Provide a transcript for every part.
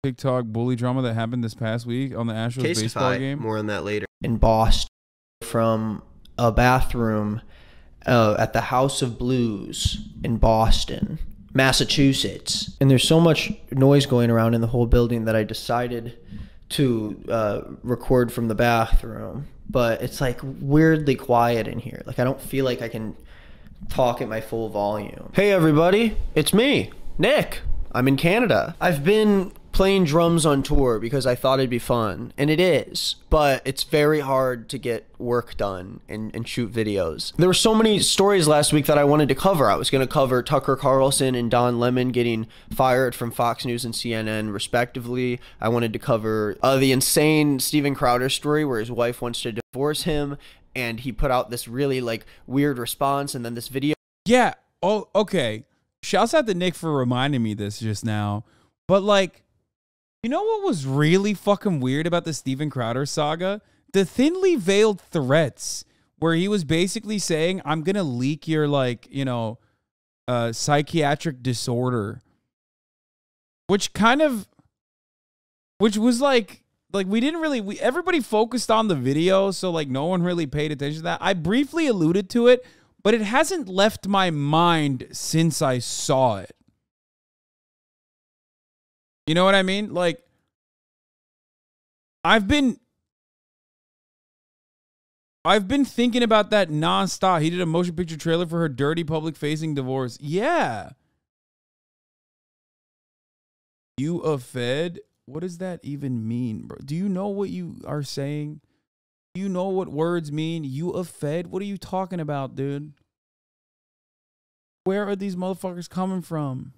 TikTok bully drama that happened this past week on the Astros baseball game. More on that later. In Boston, from a bathroom at the House of Blues in Boston, Massachusetts. And there's so much noise going around in the whole building that I decided to record from the bathroom. But it's like weirdly quiet in here. Like I don't feel like I can talk at my full volume. Hey everybody, it's me, Nick. I'm in Canada. I've been playing drums on tour because I thought it'd be fun, and it is, but it's very hard to get work done and shoot videos. There were so many stories last week that I wanted to cover. I was going to cover Tucker Carlson and Don Lemon getting fired from Fox News and CNN respectively. I wanted to cover the insane Steven Crowder story where his wife wants to divorce him, and he put out this really like weird response, and then this video. Yeah. Oh, okay. Shouts out to Nick for reminding me this just now. But like, you know what was really fucking weird about the Steven Crowder saga? The thinly veiled threats where he was basically saying, I'm going to leak your, like, you know, psychiatric disorder. Which was like we didn't really, everybody focused on the video. So like no one really paid attention to that. I briefly alluded to it, but it hasn't left my mind since I saw it. You know what I mean? Like, I've been thinking about that nonstop. He did a motion picture trailer for her dirty public-facing divorce. Yeah. You a fed? What does that even mean, bro? Do you know what you are saying? Do you know what words mean? You a fed? What are you talking about, dude? Where are these motherfuckers coming from?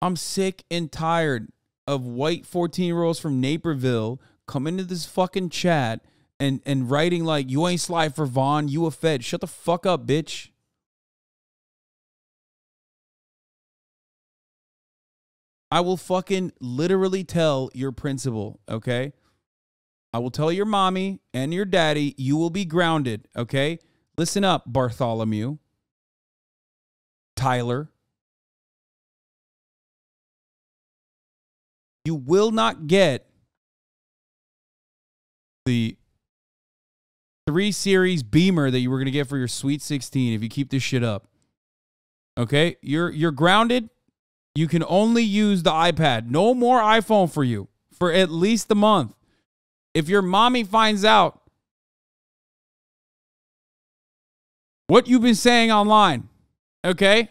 I'm sick and tired of white 14-year-olds from Naperville coming to this fucking chat and writing like, you ain't slide for Vaughn, you a fed. Shut the fuck up, bitch. I will fucking literally tell your principal, okay? I will tell your mommy and your daddy you will be grounded, okay? Listen up, Bartholomew. Tyler. You will not get the 3 Series Beamer that you were going to get for your Sweet 16 if you keep this shit up. Okay? You're grounded. You can only use the iPad. No more iPhone for you for at least a month. If your mommy finds out what you've been saying online, okay?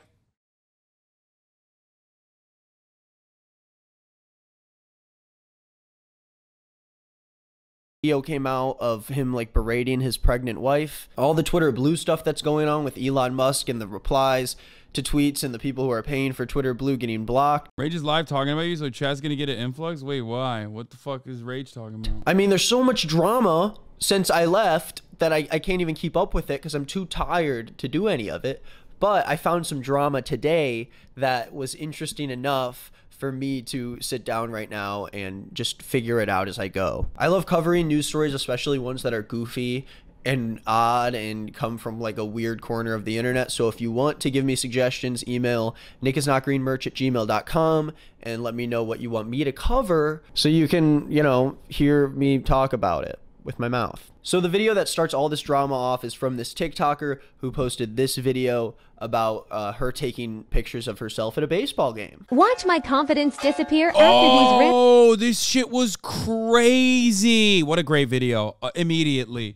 Video came out of him like berating his pregnant wife. All the Twitter Blue stuff that's going on with Elon Musk and the replies to tweets and the people who are paying for Twitter Blue getting blocked. Rage is live talking about you, so chat's gonna get an influx? Wait, why? What the fuck is Rage talking about? I mean, there's so much drama since I left that I can't even keep up with it because I'm too tired to do any of it. But I found some drama today that was interesting enough for me to sit down right now and just figure it out as I go. I love covering news stories, especially ones that are goofy and odd and come from like a weird corner of the internet. So if you want to give me suggestions, email nickisnotgreenmerch@gmail.com and let me know what you want me to cover so you can, you know, hear me talk about it with my mouth. So the video that starts all this drama off is from this TikToker who posted this video about her taking pictures of herself at a baseball game. Watch my confidence disappear after Oh, this shit was crazy. What a great video. Immediately.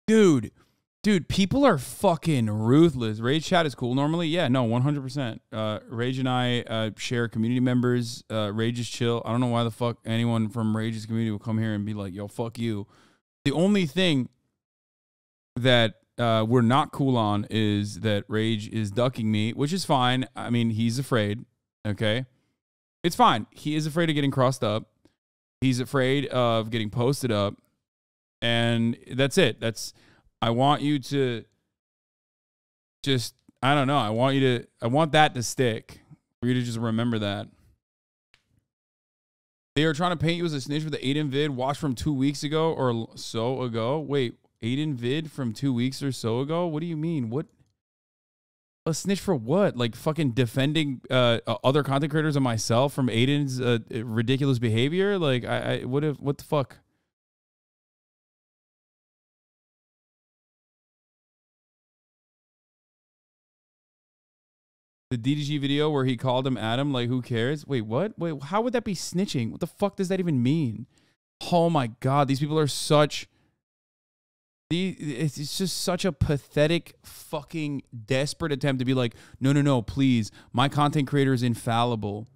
Dude, people are fucking ruthless. Rage chat is cool normally. Yeah, no, 100%. Rage and I share community members. Rage is chill. I don't know why the fuck anyone from Rage's community will come here and be like, yo, fuck you. The only thing that we're not cool on is that Rage is ducking me, which is fine. I mean, he's afraid, okay? It's fine. He is afraid of getting crossed up. He's afraid of getting posted up. And that's it. I want you to just, I don't know. I want that to stick. For you to just remember that. They are trying to paint you as a snitch with the Aiden vid watched from 2 weeks ago or so ago. Wait, Aiden vid from 2 weeks or so ago? What do you mean? What? A snitch for what? Like fucking defending other content creators and myself from Aiden's ridiculous behavior? Like what the fuck? The DDG video where he called him Adam, like who cares? Wait, what? Wait, how would that be snitching? What the fuck does that even mean? Oh my God, these people are such... It's just such a pathetic, fucking desperate attempt to be like, no, please, my content creator is infallible.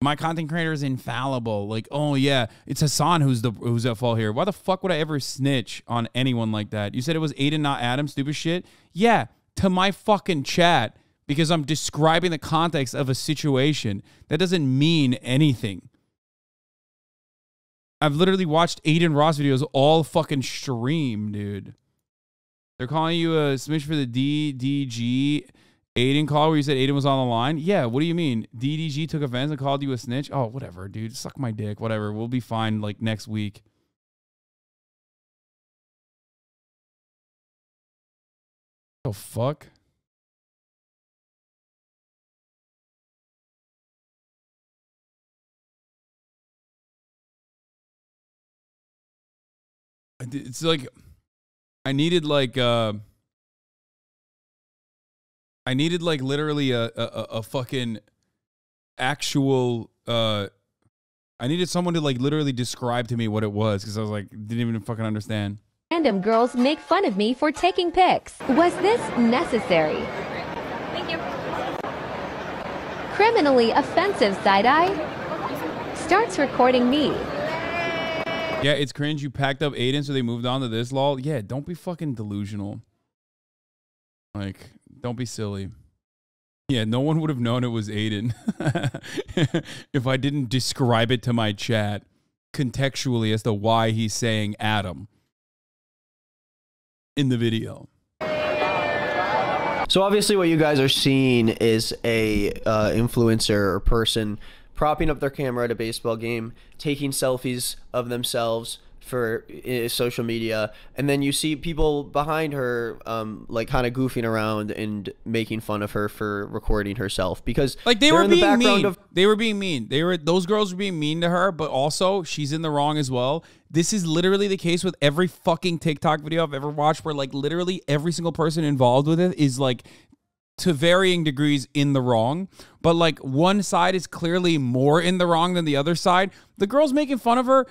My content creator is infallible. Like, oh yeah, it's Hasan who's at fault here. Why the fuck would I ever snitch on anyone like that? You said it was Aiden, not Adam, stupid shit? Yeah, to my fucking chat, because I'm describing the context of a situation. That doesn't mean anything. I've literally watched Aiden Ross videos all fucking stream, dude. They're calling you a smidge for the DDG Aiden call where you said Aiden was on the line. Yeah, what do you mean? DDG took offense and called you a snitch? Oh, whatever, dude. Suck my dick. Whatever. We'll be fine like next week. Oh, fuck. It's like I needed like literally a fucking actual I needed someone to like literally describe to me what it was, because I was like didn't even fucking understand. Random girls make fun of me for taking pics. Was this necessary? Thank you. Criminally offensive side-eye starts recording me. Yeah, it's cringe. You packed up Aiden, so they moved on to this lol. Yeah, don't be fucking delusional. Like, don't be silly. Yeah, no one would have known it was Aiden if I didn't describe it to my chat contextually as to why he's saying Adam in the video. So obviously what you guys are seeing is a influencer or person propping up their camera at a baseball game, taking selfies of themselves for social media, and then you see people behind her like kind of goofing around and making fun of her for recording herself, because like they were being mean. They were being mean. Those girls were being mean to her, but also she's in the wrong as well. This is literally the case with every fucking TikTok video I've ever watched, where like literally every single person involved with it is like to varying degrees in the wrong, but like one side is clearly more in the wrong than the other side. The girls making fun of her,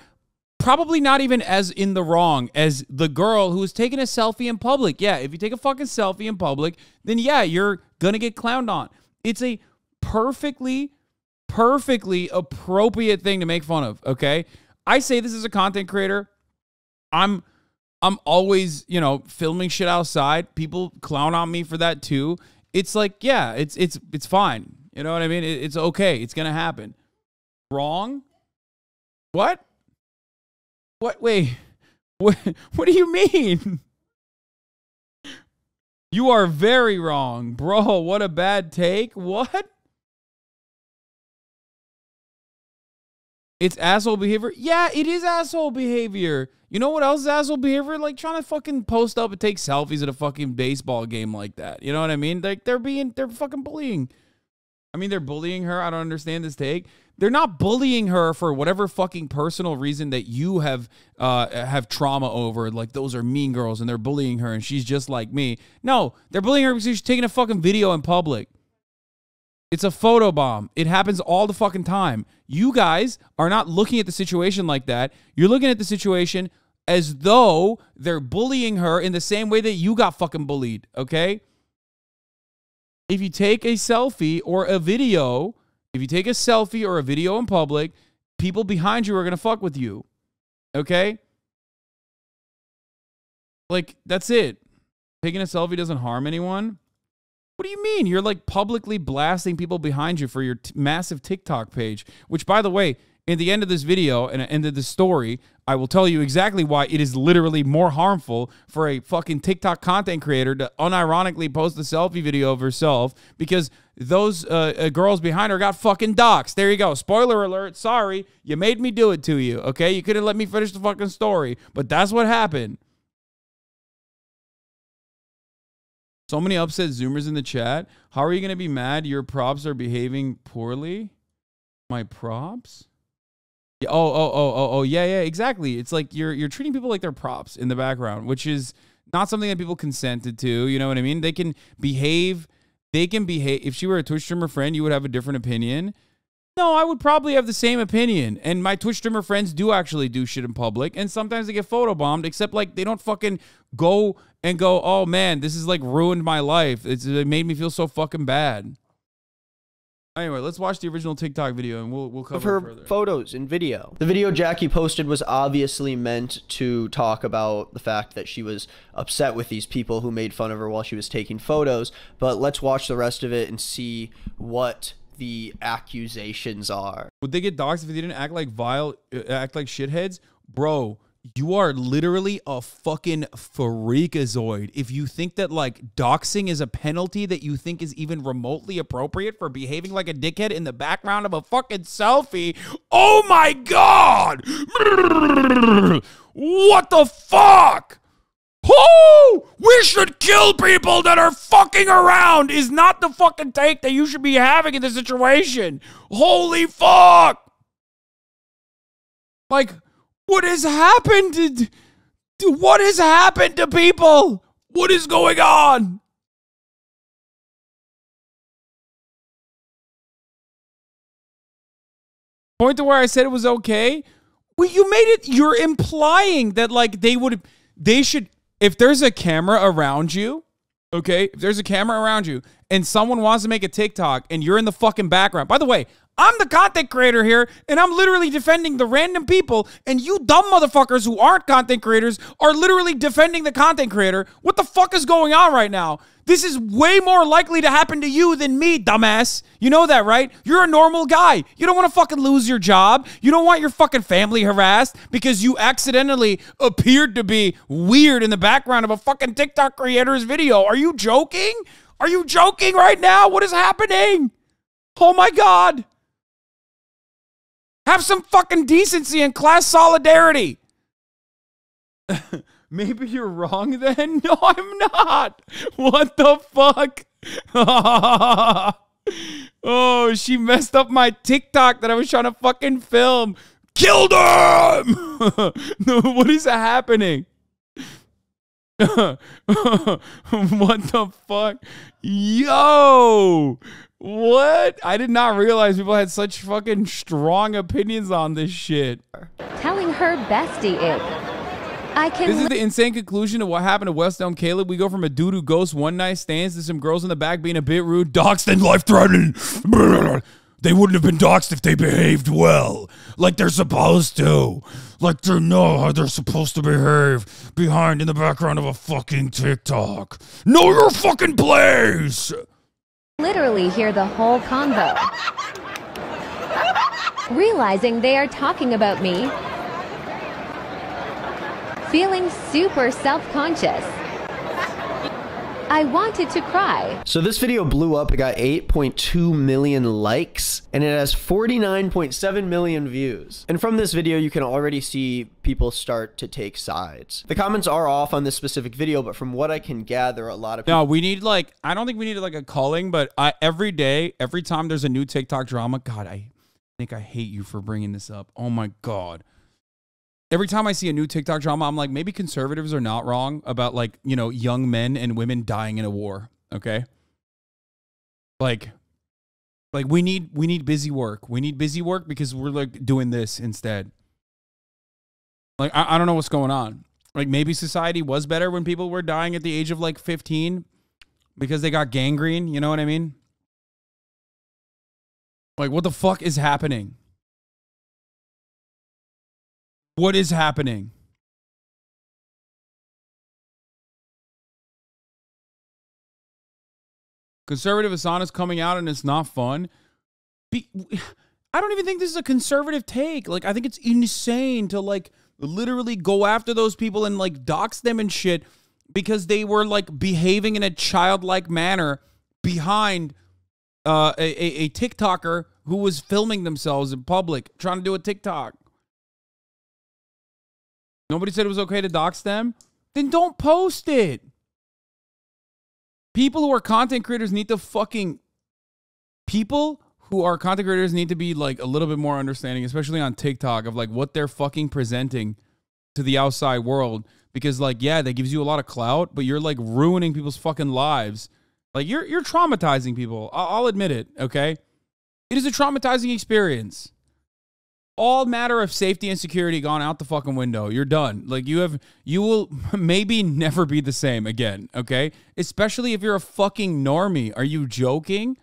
probably not even as in the wrong as the girl who was taking a selfie in public. Yeah, if you take a fucking selfie in public, then yeah, you're gonna get clowned on. It's a perfectly appropriate thing to make fun of, okay? I say this as a content creator. I'm always, you know, filming shit outside. People clown on me for that too. It's like, yeah, it's fine. You know what I mean? It's okay. It's going to happen. Wrong? What? What? Wait. What do you mean? You are very wrong. Bro, what a bad take. What? It's asshole behavior? Yeah, it is asshole behavior. You know what else is asshole behavior? Like trying to fucking post up and take selfies at a fucking baseball game like that. You know what I mean? Like they're fucking bullying. I mean, they're bullying her. I don't understand this take. They're not bullying her for whatever fucking personal reason that you have trauma over. Like those are mean girls and they're bullying her and she's just like me. No, they're bullying her because she's taking a fucking video in public. It's a photo bomb. It happens all the fucking time. You guys are not looking at the situation like that. You're looking at the situation as though they're bullying her in the same way that you got fucking bullied, okay? If you take a selfie or a video, in public, people behind you are going to fuck with you, okay? Like, that's it. Taking a selfie doesn't harm anyone. What do you mean? You're like publicly blasting people behind you for your massive TikTok page, which, by the way, in the end of this video and end of the story, I will tell you exactly why it is literally more harmful for a fucking TikTok content creator to unironically post a selfie video of herself, because those girls behind her got fucking doxxed. There you go. Spoiler alert. Sorry. You made me do it to you, okay? You could have let me finish the fucking story, but that's what happened. So many upset Zoomers in the chat. How are you going to be mad your props are behaving poorly? My props? Yeah, oh, yeah, exactly. It's like you're treating people like they're props in the background, which is not something that people consented to. You know what I mean? They can behave. If she were a Twitch streamer friend, you would have a different opinion. No, I would probably have the same opinion. And my Twitch streamer friends do actually do shit in public. And sometimes they get photobombed, except like they don't fucking go, oh man, this has like ruined my life. It made me feel so fucking bad. Anyway, let's watch the original TikTok video and we'll cover it further. Her photos and video. The video Jackie posted was obviously meant to talk about the fact that she was upset with these people who made fun of her while she was taking photos. But let's watch the rest of it and see what the accusations are. Would they get doxxed if they didn't act like act like shitheads? Bro, you are literally a fucking freakazoid if you think that like doxing is a penalty that you think is even remotely appropriate for behaving like a dickhead in the background of a fucking selfie. Oh my god! What the fuck? Oh, we should kill people that are fucking around is not the fucking take that you should be having in this situation. Holy fuck. Like, what has happened what has happened to people? What is going on? Point to where I said it was okay. Well, you made it, you're implying that like they should, if there's a camera around you, okay, if there's a camera around you and someone wants to make a TikTok and you're in the fucking background. By the way, I'm the content creator here and I'm literally defending the random people and you dumb motherfuckers who aren't content creators are literally defending the content creator. What the fuck is going on right now? This is way more likely to happen to you than me, dumbass. You know that, right? You're a normal guy. You don't want to fucking lose your job. You don't want your fucking family harassed because you accidentally appeared to be weird in the background of a fucking TikTok creator's video. Are you joking? Are you joking right now? What is happening? Oh my God. Have some fucking decency and class solidarity. Maybe you're wrong then? No, I'm not. What the fuck? Oh, she messed up my TikTok that I was trying to fucking film. Killed him! No, what is happening? What the fuck? Yo! What? I did not realize people had such fucking strong opinions on this shit. Telling her bestie it. This is the insane conclusion of what happened to West Elm Caleb. We go from a dude who ghosts one night stands to some girls in the back being a bit rude, doxed and life-threatening. They wouldn't have been doxed if they behaved well, like they're supposed to. Like they know how they're supposed to behave behind in the background of a fucking TikTok. Know your fucking place! Literally hear the whole convo. Realizing they are talking about me. Feeling super self-conscious. I wanted to cry. So this video blew up. It got 8.2 million likes and it has 49.7 million views. And from this video, you can already see people start to take sides. The comments are off on this specific video, but from what I can gather, a lot of people... No, we need like, I don't think we need like a culling, but every day, every time there's a new TikTok drama, God, I think I hate you for bringing this up. Oh my God. Every time I see a new TikTok drama, I'm like, maybe conservatives are not wrong about like, you know, young men and women dying in a war. Okay. Like we need busy work. We need busy work because we're like doing this instead. Like, I don't know what's going on. Like maybe society was better when people were dying at the age of like 15 because they got gangrene. You know what I mean? Like what the fuck is happening? What is happening? Conservative Hasan is coming out and it's not fun. I don't even think this is a conservative take. Like, I think it's insane to like literally go after those people and like dox them and shit because they were like behaving in a childlike manner behind a TikToker who was filming themselves in public trying to do a TikTok. Nobody said it was okay to dox them? Then don't post it. People who are content creators need to fucking... People who are content creators need to be like a little bit more understanding, especially on TikTok, of like what they're fucking presenting to the outside world. Because like, yeah, that gives you a lot of clout, but you're like ruining people's fucking lives. Like you're traumatizing people. I'll admit it, okay? It is a traumatizing experience. All matter of safety and security gone out the fucking window. You're done. Like you will maybe never be the same again, okay? Especially if you're a fucking normie. Are you joking?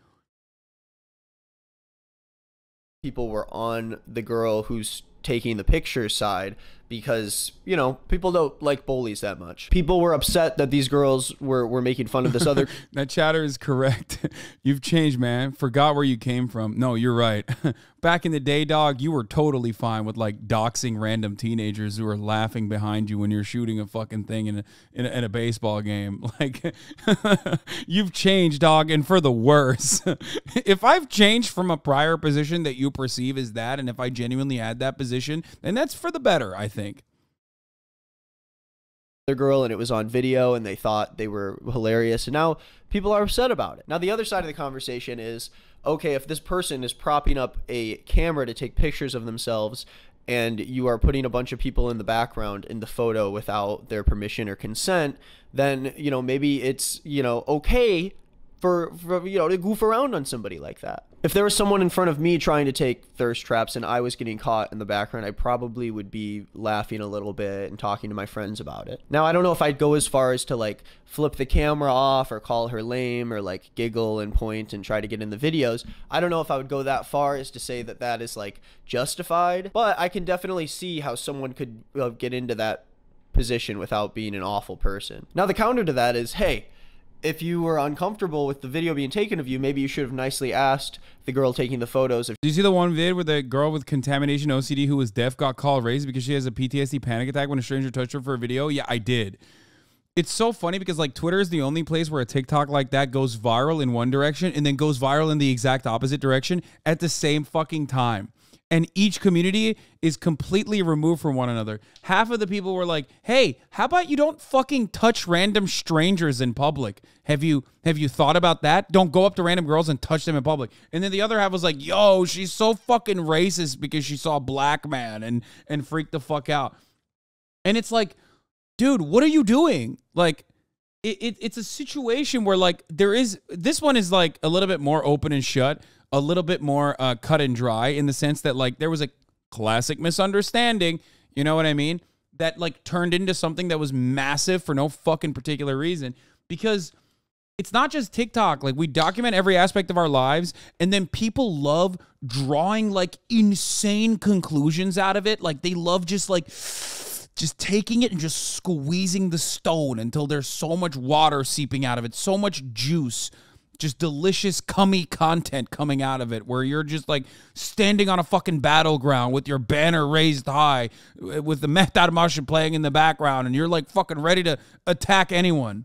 People were on the girl who's taking the picture side because, you know, people don't like bullies that much. People were upset that these girls were making fun of this other... That chatter is correct. You've changed, man. Forgot where you came from. No, you're right. Back in the day, dog, you were totally fine with like doxing random teenagers who are laughing behind you when you're shooting a fucking thing in a baseball game. Like, you've changed, dog, and for the worse. If I've changed from a prior position that you perceive as that, and if I genuinely had that position, then that's for the better, I think. The girl, and it was on video, and they thought they were hilarious, and now people are upset about it. Now the other side of the conversation is, okay, if this person is propping up a camera to take pictures of themselves and you are putting a bunch of people in the background in the photo without their permission or consent, then, you know, maybe it's, you know, okay for you know, to goof around on somebody like that. If there was someone in front of me trying to take thirst traps and I was getting caught in the background, I probably would be laughing a little bit and talking to my friends about it. Now, I don't know if I'd go as far as to like flip the camera off or call her lame or like giggle and point and try to get in the videos. I don't know if I would go that far as to say that that is like justified, but I can definitely see how someone could get into that position without being an awful person. Now, the counter to that is, hey, if you were uncomfortable with the video being taken of you, maybe you should have nicely asked the girl taking the photos. Did you see the one vid where the girl with contamination OCD who was deaf got called racist because she has a PTSD panic attack when a stranger touched her for a video? Yeah, I did. It's so funny because like Twitter is the only place where a TikTok like that goes viral in one direction and then goes viral in the exact opposite direction at the same fucking time. And each community is completely removed from one another. Half of the people were like, hey, how about you don't fucking touch random strangers in public? Have you thought about that? Don't go up to random girls and touch them in public. And then the other half was like, yo, she's so fucking racist because she saw a black man and freaked the fuck out. And it's like, dude, what are you doing? Like, it's a situation where like this one is like a little bit more open and shut, a little bit more cut and dry in the sense that like there was a classic misunderstanding, you know what I mean? That like turned into something that was massive for no fucking particular reason, because it's not just TikTok. Like we document every aspect of our lives and then people love drawing like insane conclusions out of it. Like they love just taking it and just squeezing the stone until there's so much water seeping out of it, so much juice, just delicious, cummy content coming out of it, where you're just like standing on a fucking battleground with your banner raised high, with the Mehtat Marshal playing in the background, and you're like fucking ready to attack anyone.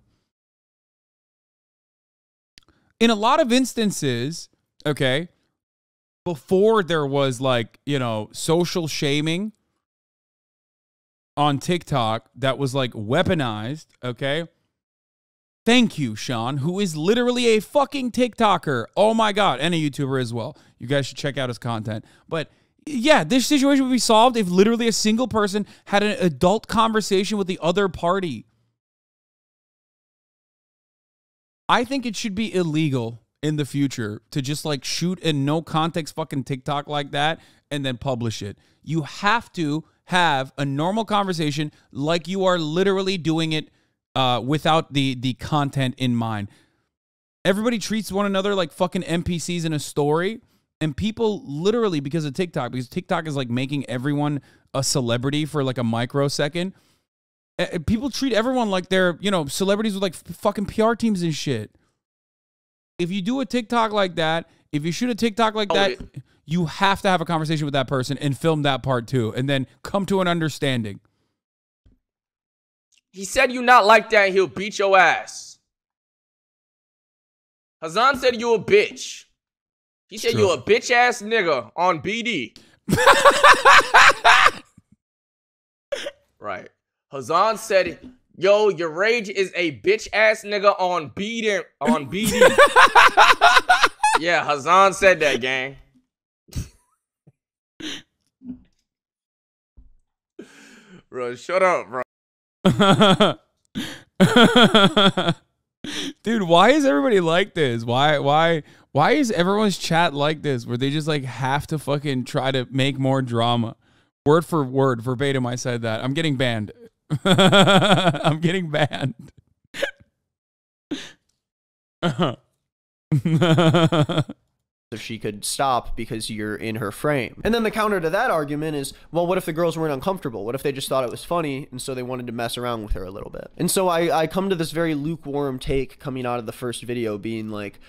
In a lot of instances, okay, before there was like, you know, social shaming on TikTok that was like weaponized, okay? Thank you, Sean, who is literally a fucking TikToker. Oh my God, and a YouTuber as well. You guys should check out his content. But yeah, this situation would be solved if literally a single person had an adult conversation with the other party. I think it should be illegal in the future to just like shoot a no context fucking TikTok like that and then publish it. You have to have a normal conversation like you are literally doing it without the content in mind. Everybody treats one another like fucking NPCs in a story, and people literally, because of TikTok, because TikTok is like making everyone a celebrity for like a microsecond, people treat everyone like they're, you know, celebrities with like fucking PR teams and shit. If you do a TikTok like that, if you shoot a TikTok like that, you have to have a conversation with that person and film that part too, and then come to an understanding. He said you not like that and he'll beat your ass. Hasan said you a bitch. He said you a bitch ass nigga on BD. Right. Hasan said Yo, your rage is a bitch ass nigga on BD. Yeah, Hasan said that, gang. Bro, shut up, bro. Dude, why is everybody like this? Why is everyone's chat like this where they just like have to fucking try to make more drama? Word for word, verbatim, I said that. I'm getting banned. I'm getting banned. If she could stop because you're in her frame. And then the counter to that argument is, well, what if the girls weren't uncomfortable? What if they just thought it was funny and so they wanted to mess around with her a little bit? And so I come to this very lukewarm take coming out of the first video being like,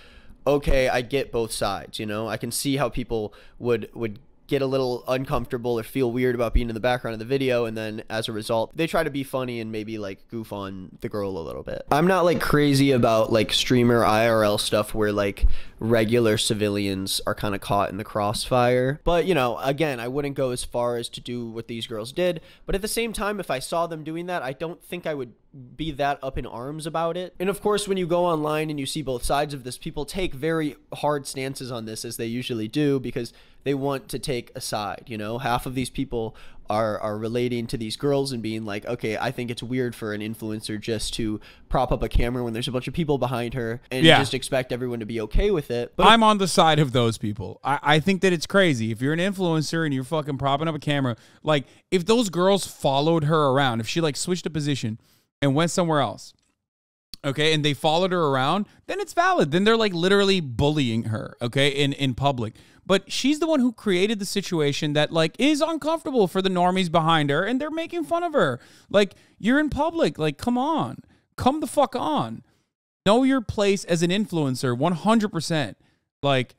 okay, I get both sides, you know? I can see how people would get a little uncomfortable or feel weird about being in the background of the video, and then as a result they try to be funny and maybe like goof on the girl a little bit. I'm not like crazy about like streamer IRL stuff where like regular civilians are kind of caught in the crossfire, but you know, again, I wouldn't go as far as to do what these girls did, but at the same time, if I saw them doing that, I don't think I would be that up in arms about it. And of course, when you go online and you see both sides of this, people take very hard stances on this, as they usually do, because they want to take a side, you know? Half of these people are relating to these girls and being like, okay, I think it's weird for an influencer just to prop up a camera when there's a bunch of people behind her and just expect everyone to be okay with it. But I'm on the side of those people. I think that it's crazy. If you're an influencer and you're fucking propping up a camera, like if those girls followed her around, if she like switched a position and went somewhere else, okay, and they followed her around, then it's valid. Then they're like literally bullying her, okay, in public. But she's the one who created the situation that like is uncomfortable for the normies behind her, and they're making fun of her. Like, you're in public. Like, come on. Come the fuck on. Know your place as an influencer, 100%. Like,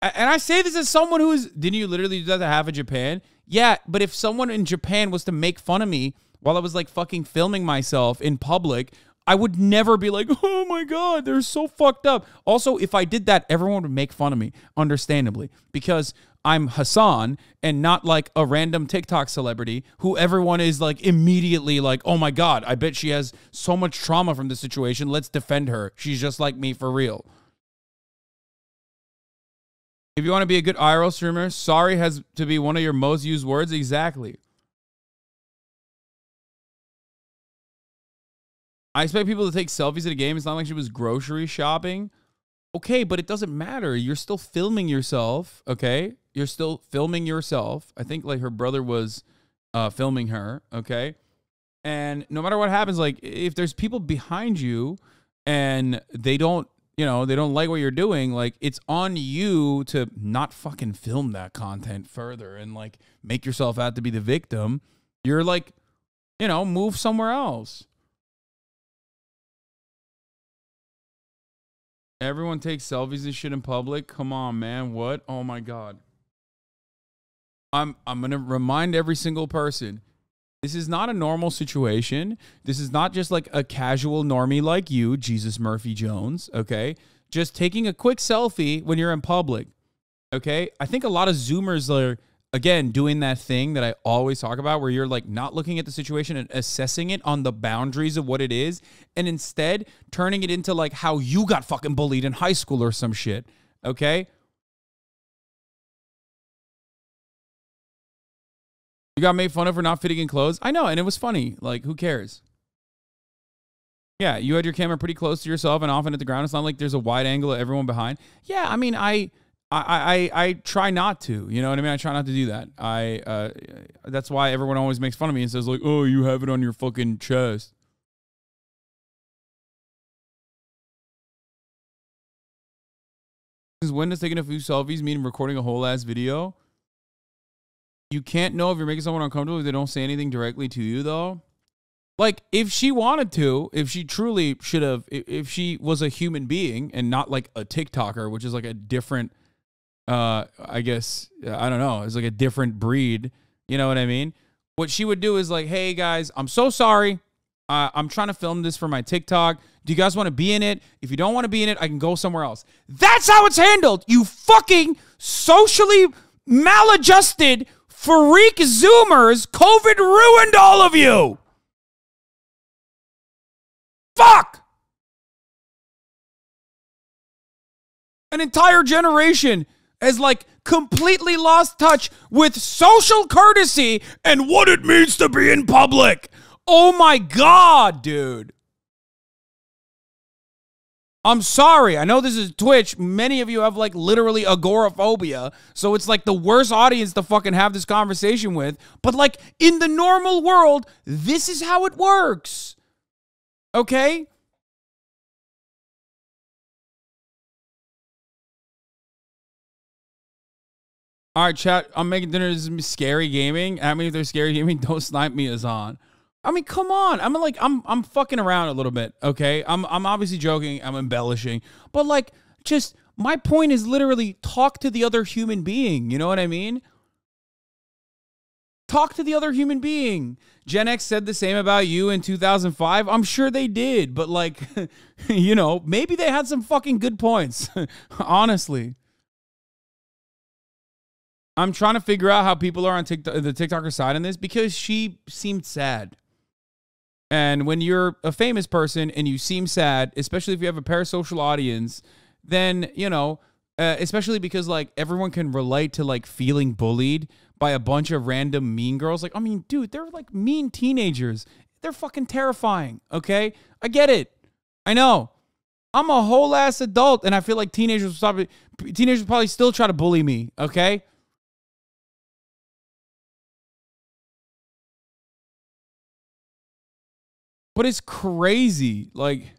and I say this as someone who is, didn't you literally do that to half of Japan? Yeah, but if someone in Japan was to make fun of me while I was like fucking filming myself in public, I would never be like, oh my God, they're so fucked up. Also, if I did that, everyone would make fun of me, understandably, because I'm Hasan and not like a random TikTok celebrity who everyone is like immediately like, oh my God, I bet she has so much trauma from this situation. Let's defend her. She's just like me for real. If you want to be a good IRL streamer, sorry has to be one of your most used words. Exactly. I expect people to take selfies at a game. It's not like she was grocery shopping. Okay, but it doesn't matter. You're still filming yourself, okay? You're still filming yourself. I think like her brother was filming her, okay? And no matter what happens, like if there's people behind you and they don't, you know, they don't like what you're doing, like it's on you to not fucking film that content further and like make yourself out to be the victim. You're like, you know, move somewhere else. Everyone takes selfies and shit in public. Come on, man. What? Oh my God. I'm going to remind every single person, this is not a normal situation. This is not just like a casual normie like you, Jesus Murphy Jones, okay? Just taking a quick selfie when you're in public, okay? I think a lot of Zoomers are, again, doing that thing that I always talk about where you're like not looking at the situation and assessing it on the boundaries of what it is and instead turning it into like how you got fucking bullied in high school or some shit, okay? You got made fun of for not fitting in clothes? I know, and it was funny. Like, who cares? Yeah, you had your camera pretty close to yourself and often at the ground. It's not like there's a wide angle of everyone behind. Yeah, I mean, I try not to, you know what I mean? I try not to do that. That's why everyone always makes fun of me and says like, oh, you have it on your fucking chest. When does taking a few selfies mean recording a whole ass video? You can't know if you're making someone uncomfortable if they don't say anything directly to you though. Like, if she wanted to, if she truly should have, if she was a human being and not like a TikToker, which is like a different, I guess, I don't know, it's like a different breed, you know what I mean? What she would do is like, hey guys, I'm so sorry. I'm trying to film this for my TikTok. Do you guys want to be in it? If you don't want to be in it, I can go somewhere else. That's how it's handled. You fucking socially maladjusted freak Zoomers. COVID ruined all of you. Fuck! An entire generation has like completely lost touch with social courtesy and what it means to be in public. Oh my God, dude. I'm sorry. I know this is Twitch. Many of you have like literally agoraphobia. So it's like the worst audience to fucking have this conversation with. But like in the normal world, this is how it works. Okay? All right, chat. I'm making dinner. This is scary gaming. I mean, if there's scary gaming, don't snipe me, Hasan. I mean, come on. I'm fucking around a little bit, okay? I'm obviously joking. I'm embellishing. But like, just my point is literally talk to the other human being. You know what I mean? Talk to the other human being. Gen X said the same about you in 2005. I'm sure they did, but like, you know, maybe they had some fucking good points. Honestly. I'm trying to figure out how people are on TikTok, the TikToker side on this, because she seemed sad. And when you're a famous person and you seem sad, especially if you have a parasocial audience, then, you know, especially because like everyone can relate to like feeling bullied by a bunch of random mean girls. Like, I mean, dude, they're like mean teenagers. They're fucking terrifying. Okay. I get it. I know. I'm a whole ass adult and I feel like teenagers probably still try to bully me. Okay. But it's crazy. Like,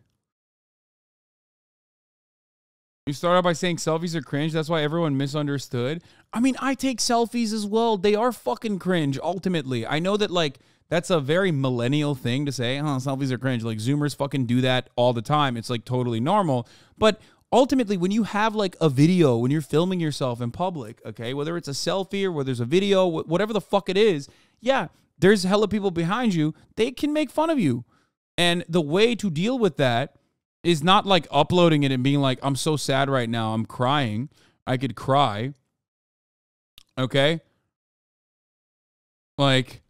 you start out by saying selfies are cringe. That's why everyone misunderstood. I mean, I take selfies as well. They are fucking cringe, ultimately. I know that, like, that's a very millennial thing to say. Oh, selfies are cringe. Like, Zoomers fucking do that all the time. It's, like, totally normal. But ultimately, when you have, like, a video, when you're filming yourself in public, okay, whether it's a selfie or whether there's a video, whatever the fuck it is, yeah, there's hella people behind you. They can make fun of you. And the way to deal with that is not like uploading it and being like, I'm so sad right now. I'm crying. I could cry. Okay. Like,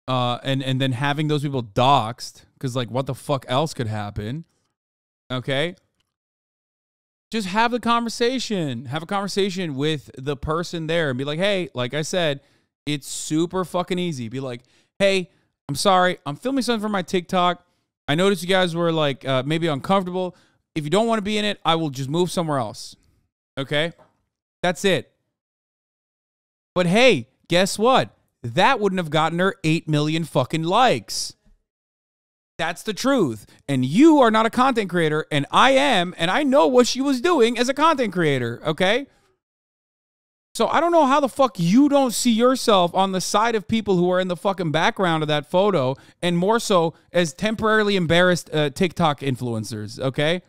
and then having those people doxxed because like, what the fuck else could happen? Okay. Just have the conversation. Have a conversation with the person there and be like, hey, like I said, it's super fucking easy. Be like, hey, I'm sorry. I'm filming something for my TikTok. I noticed you guys were like maybe uncomfortable. If you don't want to be in it, I will just move somewhere else. Okay? That's it. But hey, guess what? That wouldn't have gotten her 8 million fucking likes. That's the truth. And you are not a content creator, and I am, and I know what she was doing as a content creator, okay? So I don't know how the fuck you don't see yourself on the side of people who are in the fucking background of that photo, and more so as temporarily embarrassed TikTok influencers, okay?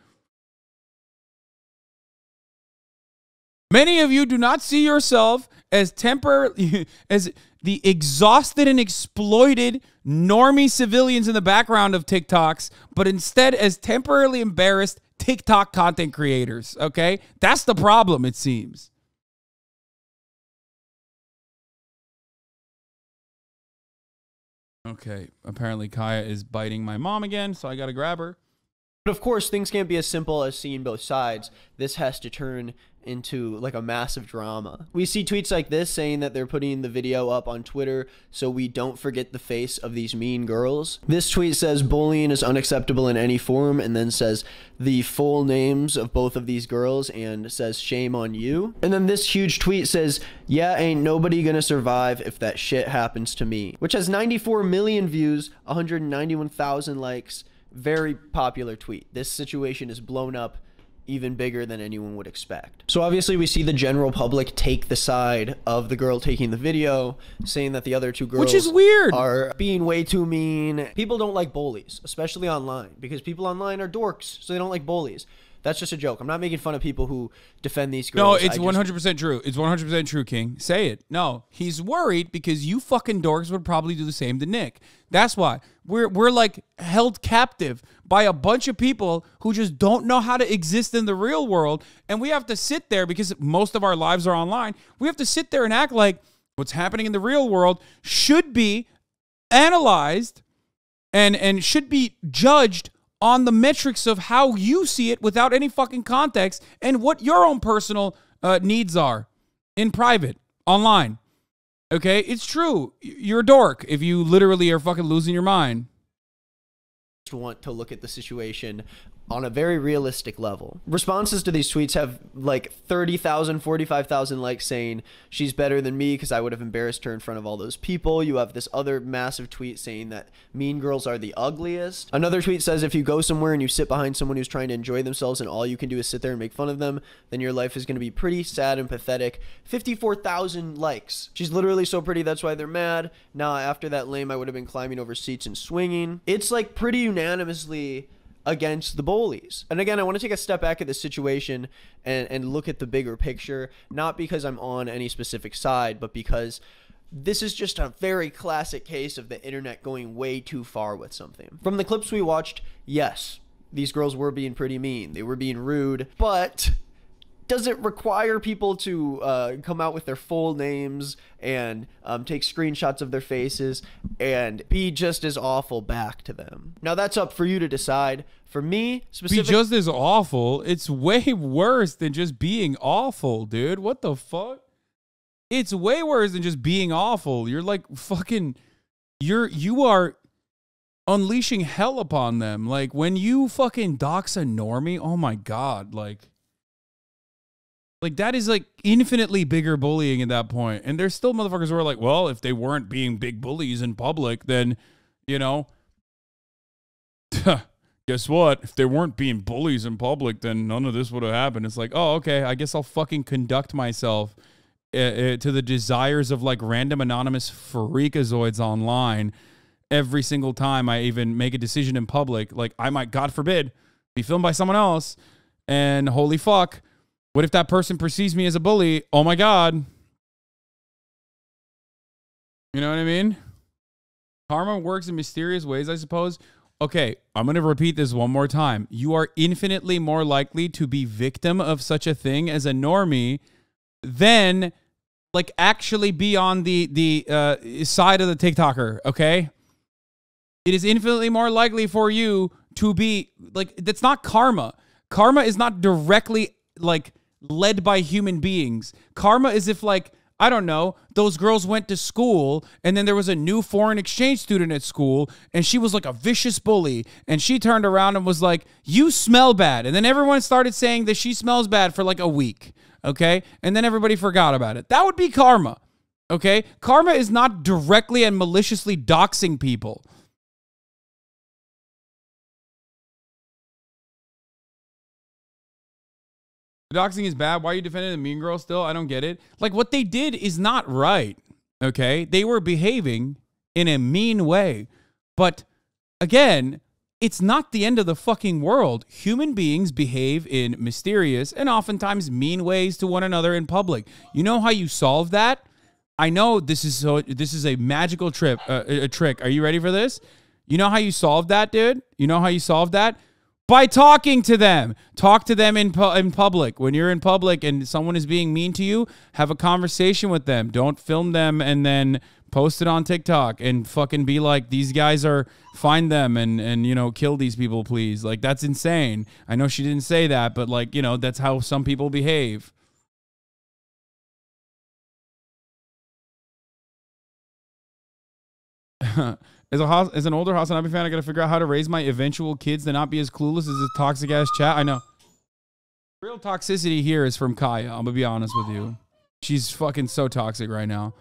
Many of you do not see yourself as temporarily, as the exhausted and exploited normie civilians in the background of TikToks, but instead as temporarily embarrassed TikTok content creators, okay? That's the problem, it seems. Okay, apparently Kaya is biting my mom again, so I gotta grab her. But of course, things can't be as simple as seeing both sides. This has to turn into like a massive drama. We see tweets like this saying that they're putting the video up on Twitter so we don't forget the face of these mean girls. This tweet says bullying is unacceptable in any form, and then says the full names of both of these girls and says shame on you. And then this huge tweet says, yeah, ain't nobody gonna survive if that shit happens to me, which has 94 million views, 191,000 likes. Very popular tweet. This situation is blown up even bigger than anyone would expect. So obviously we see the general public take the side of the girl taking the video, saying that the other two girls, which is weird, are being way too mean. People don't like bullies, especially online, because people online are dorks, so they don't like bullies. That's just a joke. I'm not making fun of people who defend these girls. No, it's 100% true. It's 100% true, King. Say it. No, he's worried because you fucking dorks would probably do the same to Nick. That's why. We're like held captive by a bunch of people who just don't know how to exist in the real world. And we have to sit there because most of our lives are online. We have to sit there and act like what's happening in the real world should be analyzed and should be judged on the metrics of how you see it without any fucking context and what your own personal needs are in private, online. Okay? It's true. You're a dork if you literally are fucking losing your mind. Want to look at the situation on a very realistic level. Responses to these tweets have like 30,000, 45,000 likes saying she's better than me because I would have embarrassed her in front of all those people. You have this other massive tweet saying that mean girls are the ugliest. Another tweet says if you go somewhere and you sit behind someone who's trying to enjoy themselves and all you can do is sit there and make fun of them, then your life is going to be pretty sad and pathetic. 54,000 likes. She's literally so pretty, that's why they're mad. Nah, after that lame, I would have been climbing over seats and swinging. It's like pretty unanimously against the bullies. And again, I want to take a step back at this situation and look at the bigger picture, not because I'm on any specific side, but because this is just a very classic case of the internet going way too far with something. From the clips we watched, yes, these girls were being pretty mean. They were being rude, but does it require people to come out with their full names and take screenshots of their faces and be just as awful back to them? Now, that's up for you to decide. For me, specifically, be just as awful. It's way worse than just being awful, dude. What the fuck? It's way worse than just being awful. You're like fucking, you are unleashing hell upon them. Like when you fucking dox a normie, oh my God, like that is like infinitely bigger bullying at that point. And there's still motherfuckers who are like, well, if they weren't being big bullies in public, then, you know, guess what? If they weren't being bullies in public, then none of this would have happened. It's like, oh, okay, I guess I'll fucking conduct myself to the desires of like random anonymous freakazoids online every single time I even make a decision in public. Like I might, God forbid, be filmed by someone else, and holy fuck, what if that person perceives me as a bully? Oh my God. You know what I mean? Karma works in mysterious ways, I suppose. Okay, I'm going to repeat this one more time. You are infinitely more likely to be victim of such a thing as a normie than like actually be on the side of the TikToker, okay? It is infinitely more likely for you to be like, that's not karma. Karma is not directly like led by human beings. Karma is if like, I don't know, those girls went to school and then there was a new foreign exchange student at school and she was like a vicious bully and she turned around and was like, you smell bad. And then everyone started saying that she smells bad for like a week, okay? And then everybody forgot about it. That would be karma, okay? Karma is not directly and maliciously doxing people. Doxing is bad. Why are you defending the mean girl still? I don't get it. Like, what they did is not right, okay? They were behaving in a mean way. But, again, it's not the end of the fucking world. Human beings behave in mysterious and oftentimes mean ways to one another in public. You know how you solve that? I know this is a magical trick. Are you ready for this? You know how you solve that, dude? You know how you solve that? By talking to them. Talk to them in public. When you're in public and someone is being mean to you, have a conversation with them. Don't film them and then post it on TikTok and fucking be like, these guys are, find them and you know, kill these people, please. Like, that's insane. I know she didn't say that, but like, you know, that's how some people behave. As an older HasanAbi fan, I got to figure out how to raise my eventual kids to not be as clueless as this toxic-ass chat. I know. Real toxicity here is from Kaya. I'm going to be honest with you. She's fucking so toxic right now.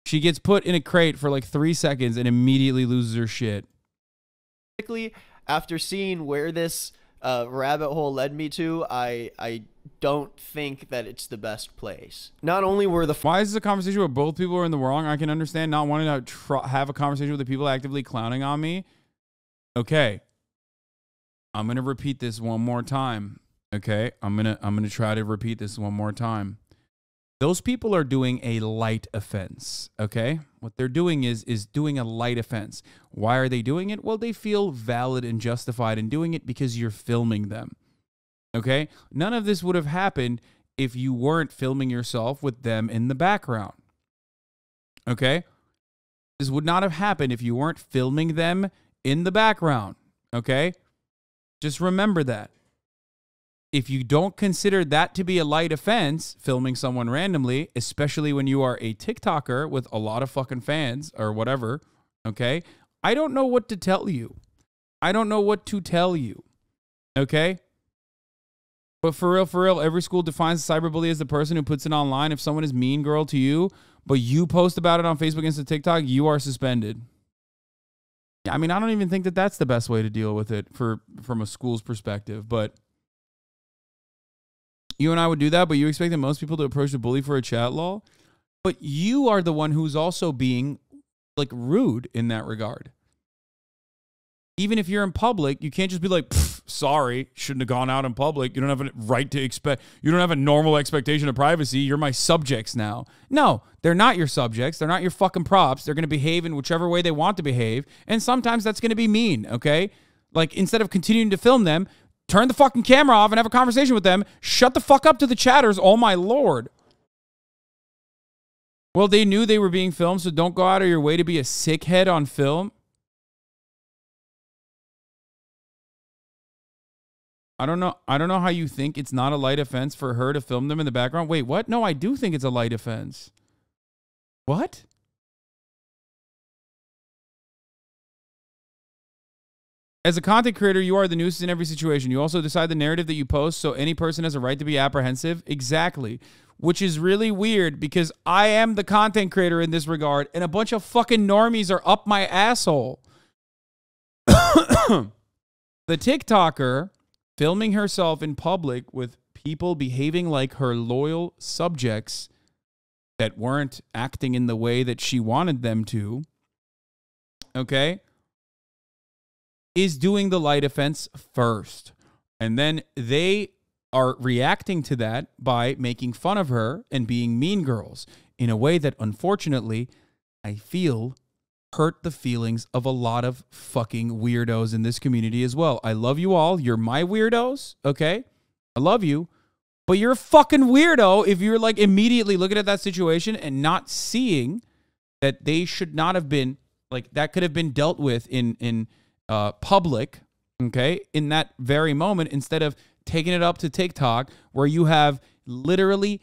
She gets put in a crate for like 3 seconds and immediately loses her shit. After seeing where this rabbit hole led me to, I don't think that it's the best place. Not only were the... Why is this a conversation where both people are in the wrong? I can understand not wanting to have a conversation with the people actively clowning on me. Okay. I'm going to repeat this one more time. Okay? I'm going to try to repeat this one more time. Those people are doing a light offense, okay? What they're doing is doing a light offense. Why are they doing it? Well, they feel valid and justified in doing it because you're filming them, okay? None of this would have happened if you weren't filming yourself with them in the background, okay? This would not have happened if you weren't filming them in the background, okay? Just remember that. If you don't consider that to be a light offense, filming someone randomly, especially when you are a TikToker with a lot of fucking fans or whatever, okay? I don't know what to tell you. I don't know what to tell you, okay? But for real, every school defines a cyberbully as the person who puts it online. If someone is mean girl to you, but you post about it on Facebook, Insta, TikTok, you are suspended. I mean, I don't even think that that's the best way to deal with it from a school's perspective, but you and I would do that, but you expect that most people to approach the bully for a chat lol? But you are the one who's also being, like, rude in that regard. Even if you're in public, you can't just be like, sorry, shouldn't have gone out in public. You don't have a right to expect, you don't have a normal expectation of privacy. You're my subjects now. No, they're not your subjects. They're not your fucking props. They're going to behave in whichever way they want to behave. And sometimes that's going to be mean, okay? Like, instead of continuing to film them, turn the fucking camera off and have a conversation with them. Shut the fuck up to the chatters. Oh my Lord. Well, they knew they were being filmed, so don't go out of your way to be a sickhead on film. I don't know how you think it's not a light offense for her to film them in the background. Wait, what? No, I do think it's a light offense. What? As a content creator, you are the nuisance in every situation. You also decide the narrative that you post, so any person has a right to be apprehensive. Exactly. Which is really weird because I am the content creator in this regard, and a bunch of fucking normies are up my asshole. The TikToker filming herself in public with people behaving like her loyal subjects that weren't acting in the way that she wanted them to, okay, is doing the light offense first. And then they are reacting to that by making fun of her and being mean girls in a way that, unfortunately, I feel hurt the feelings of a lot of fucking weirdos in this community as well. I love you all. You're my weirdos, okay? I love you. But you're a fucking weirdo if you're like immediately looking at that situation and not seeing that they should not have been, like, that could have been dealt with in public, okay, in that very moment, instead of taking it up to TikTok where you have literally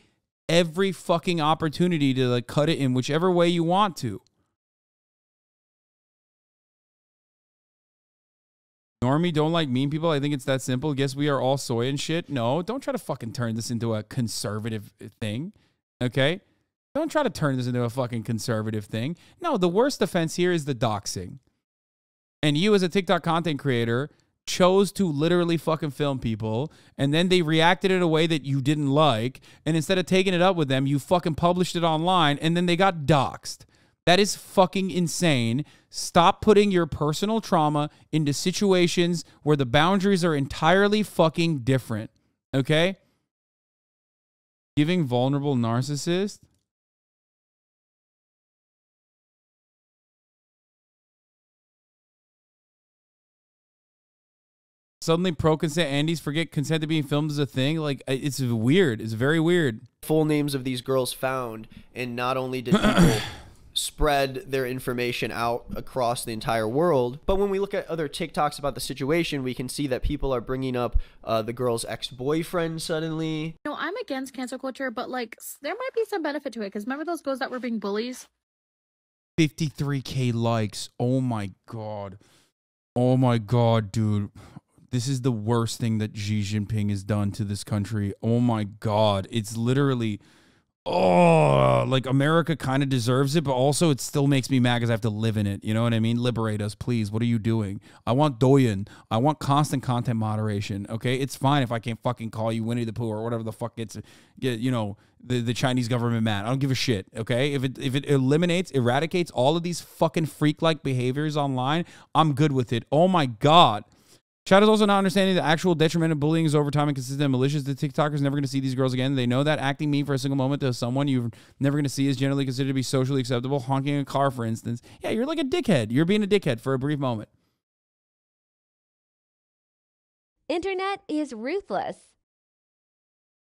every fucking opportunity to like cut it in whichever way you want to. Normie don't like mean people. I think it's that simple. Guess we are all soy and shit. No, don't try to fucking turn this into a conservative thing. Okay? Don't try to turn this into a fucking conservative thing. No, the worst offense here is the doxing. And you as a TikTok content creator chose to literally fucking film people, and then they reacted in a way that you didn't like, and instead of taking it up with them, you fucking published it online, and then they got doxed. That is fucking insane. Stop putting your personal trauma into situations where the boundaries are entirely fucking different. Okay? Giving vulnerable narcissist. Suddenly pro-consent Andes forget consent to being filmed is a thing. Like, it's weird. It's very weird. Full names of these girls found, and not only did people spread their information out across the entire world, but when we look at other TikToks about the situation, we can see that people are bringing up the girl's ex-boyfriend suddenly. No, I'm against cancel culture, but like there might be some benefit to it, because remember those girls that were being bullies? 53K likes. Oh my god. Oh my god, dude. This is the worst thing that Xi Jinping has done to this country. Oh my god. It's literally, oh, like America kind of deserves it, but also it still makes me mad because I have to live in it. You know what I mean? Liberate us, please. What are you doing? I want Douyin. I want constant content moderation. Okay, it's fine if I can't fucking call you Winnie the Pooh or whatever the fuck gets, you know, the Chinese government mad. I don't give a shit. Okay, if it eradicates all of these fucking freak-like behaviors online, I'm good with it. Oh my god. Chad is also not understanding the actual detriment of bullying is over time and consistent and malicious. The TikTokers never going to see these girls again. They know that acting mean for a single moment to someone you're never going to see is generally considered to be socially acceptable. Honking a car, for instance. Yeah, you're like a dickhead. You're being a dickhead for a brief moment. Internet is ruthless.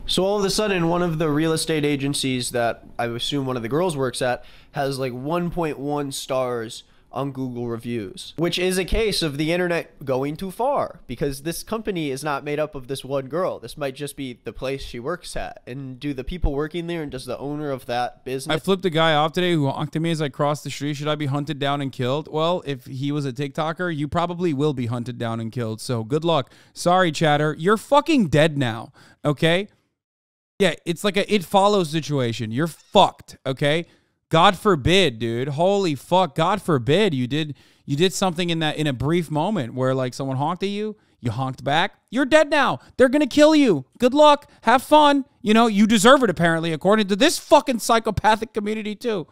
So all of a sudden, one of the real estate agencies that I assume one of the girls works at has like 1.1 stars on Google reviews, which is a case of the internet going too far, because this company is not made up of this one girl. This might just be the place she works at. And do the people working there and does the owner of that business... I flipped a guy off today who honked at me as I crossed the street. Should I be hunted down and killed? Well, if he was a TikToker, you probably will be hunted down and killed. So good luck. Sorry, chatter. You're fucking dead now. Okay? Yeah, it's like a It Follows situation. You're fucked. Okay? God forbid, dude. Holy fuck. God forbid you did something in a brief moment where like someone honked at you, you honked back. You're dead now. They're going to kill you. Good luck. Have fun. You know, you deserve it apparently according to this fucking psychopathic community too.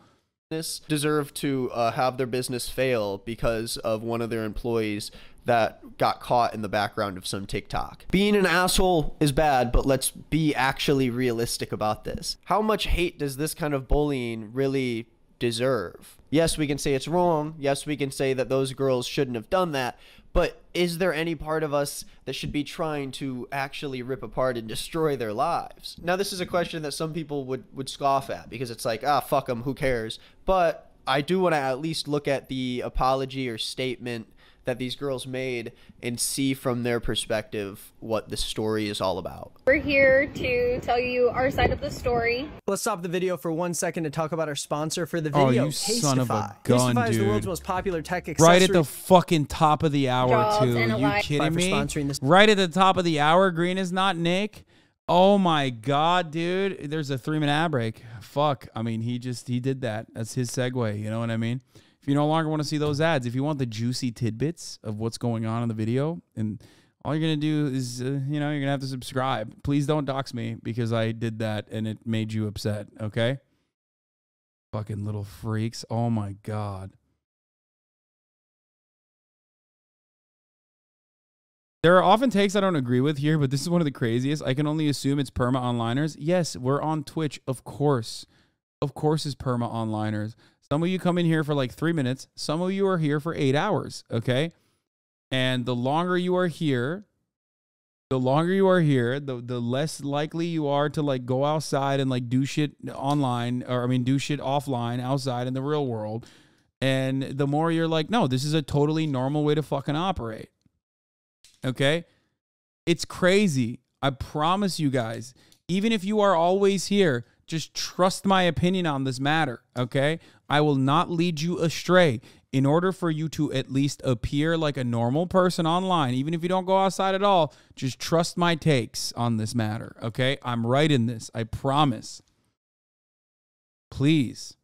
Deserve to have their business fail because of one of their employees that got caught in the background of some TikTok. Being an asshole is bad, but let's be actually realistic about this. How much hate does this kind of bullying really deserve? Yes, we can say it's wrong. Yes, we can say that those girls shouldn't have done that. But is there any part of us that should be trying to actually rip apart and destroy their lives? Now, this is a question that some people would scoff at because it's like, ah, fuck them, who cares? But I do want to at least look at the apology or statement that these girls made and see from their perspective what the story is all about. We're here to tell you our side of the story. Let's stop the video for 1 second to talk about our sponsor for the video. Oh, you son of a gun, Tastify is the dude. world's most popular tech accessory. Right at the fucking top of the hour, Jobs too. and a You life. kidding me? Sponsoring this. Right at the top of the hour. Green is not Nick. Oh my God, dude. There's a 3-minute ad break. Fuck. I mean, he did that. That's his segue. You know what I mean? If you no longer want to see those ads, if you want the juicy tidbits of what's going on in the video, and all you're going to do is, you're going to have to subscribe. Please don't dox me because I did that and it made you upset, okay? Fucking little freaks. Oh my God. There are often takes I don't agree with here, but this is one of the craziest. I can only assume it's perma onliners. Yes, we're on Twitch, of course. Of course it's perma onliners. Some of you come in here for like 3 minutes. Some of you are here for 8 hours, okay? And the longer you are here, the less likely you are to like go outside and like do shit online, or I mean do shit offline outside in the real world. And the more you're like, no, this is a totally normal way to fucking operate. Okay? It's crazy. I promise you guys, even if you are always here, just trust my opinion on this matter, okay? I will not lead you astray. In order for you to at least appear like a normal person online, even if you don't go outside at all, just trust my takes on this matter, okay? I'm right in this, I promise. Please.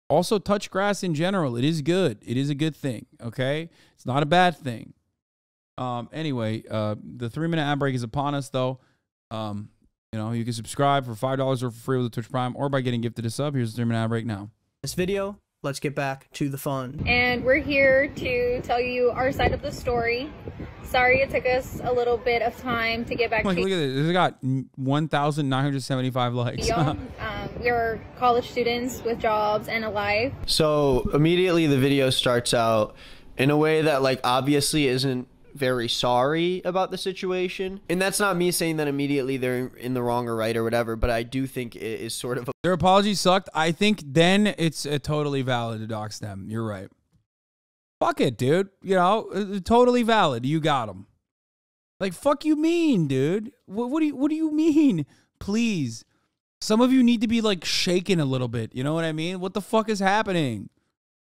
Also, touch grass in general. It is good. It is a good thing, okay? It's not a bad thing. Anyway, the 3-minute ad break is upon us, though. You can subscribe for $5 or for free with a Twitch Prime or by getting gifted a sub. Here's the 3-minute ad break now. This video, let's get back to the fun. And we're here to tell you our side of the story. Sorry it took us a little bit of time to get back Look to at this. This has got 1,975 likes. we're college students with jobs and a life. So immediately the video starts out in a way that like obviously isn't very sorry about the situation. And that's not me saying that immediately they're in the wrong or right or whatever, but I do think it is sort of Their apology sucked. I think then it's totally valid to dox them. You're right. Fuck it, dude. Totally valid. You got them. Like, fuck you mean, dude? What do you mean? Please. Some of you need to be like shaken a little bit. You know what I mean? What the fuck is happening?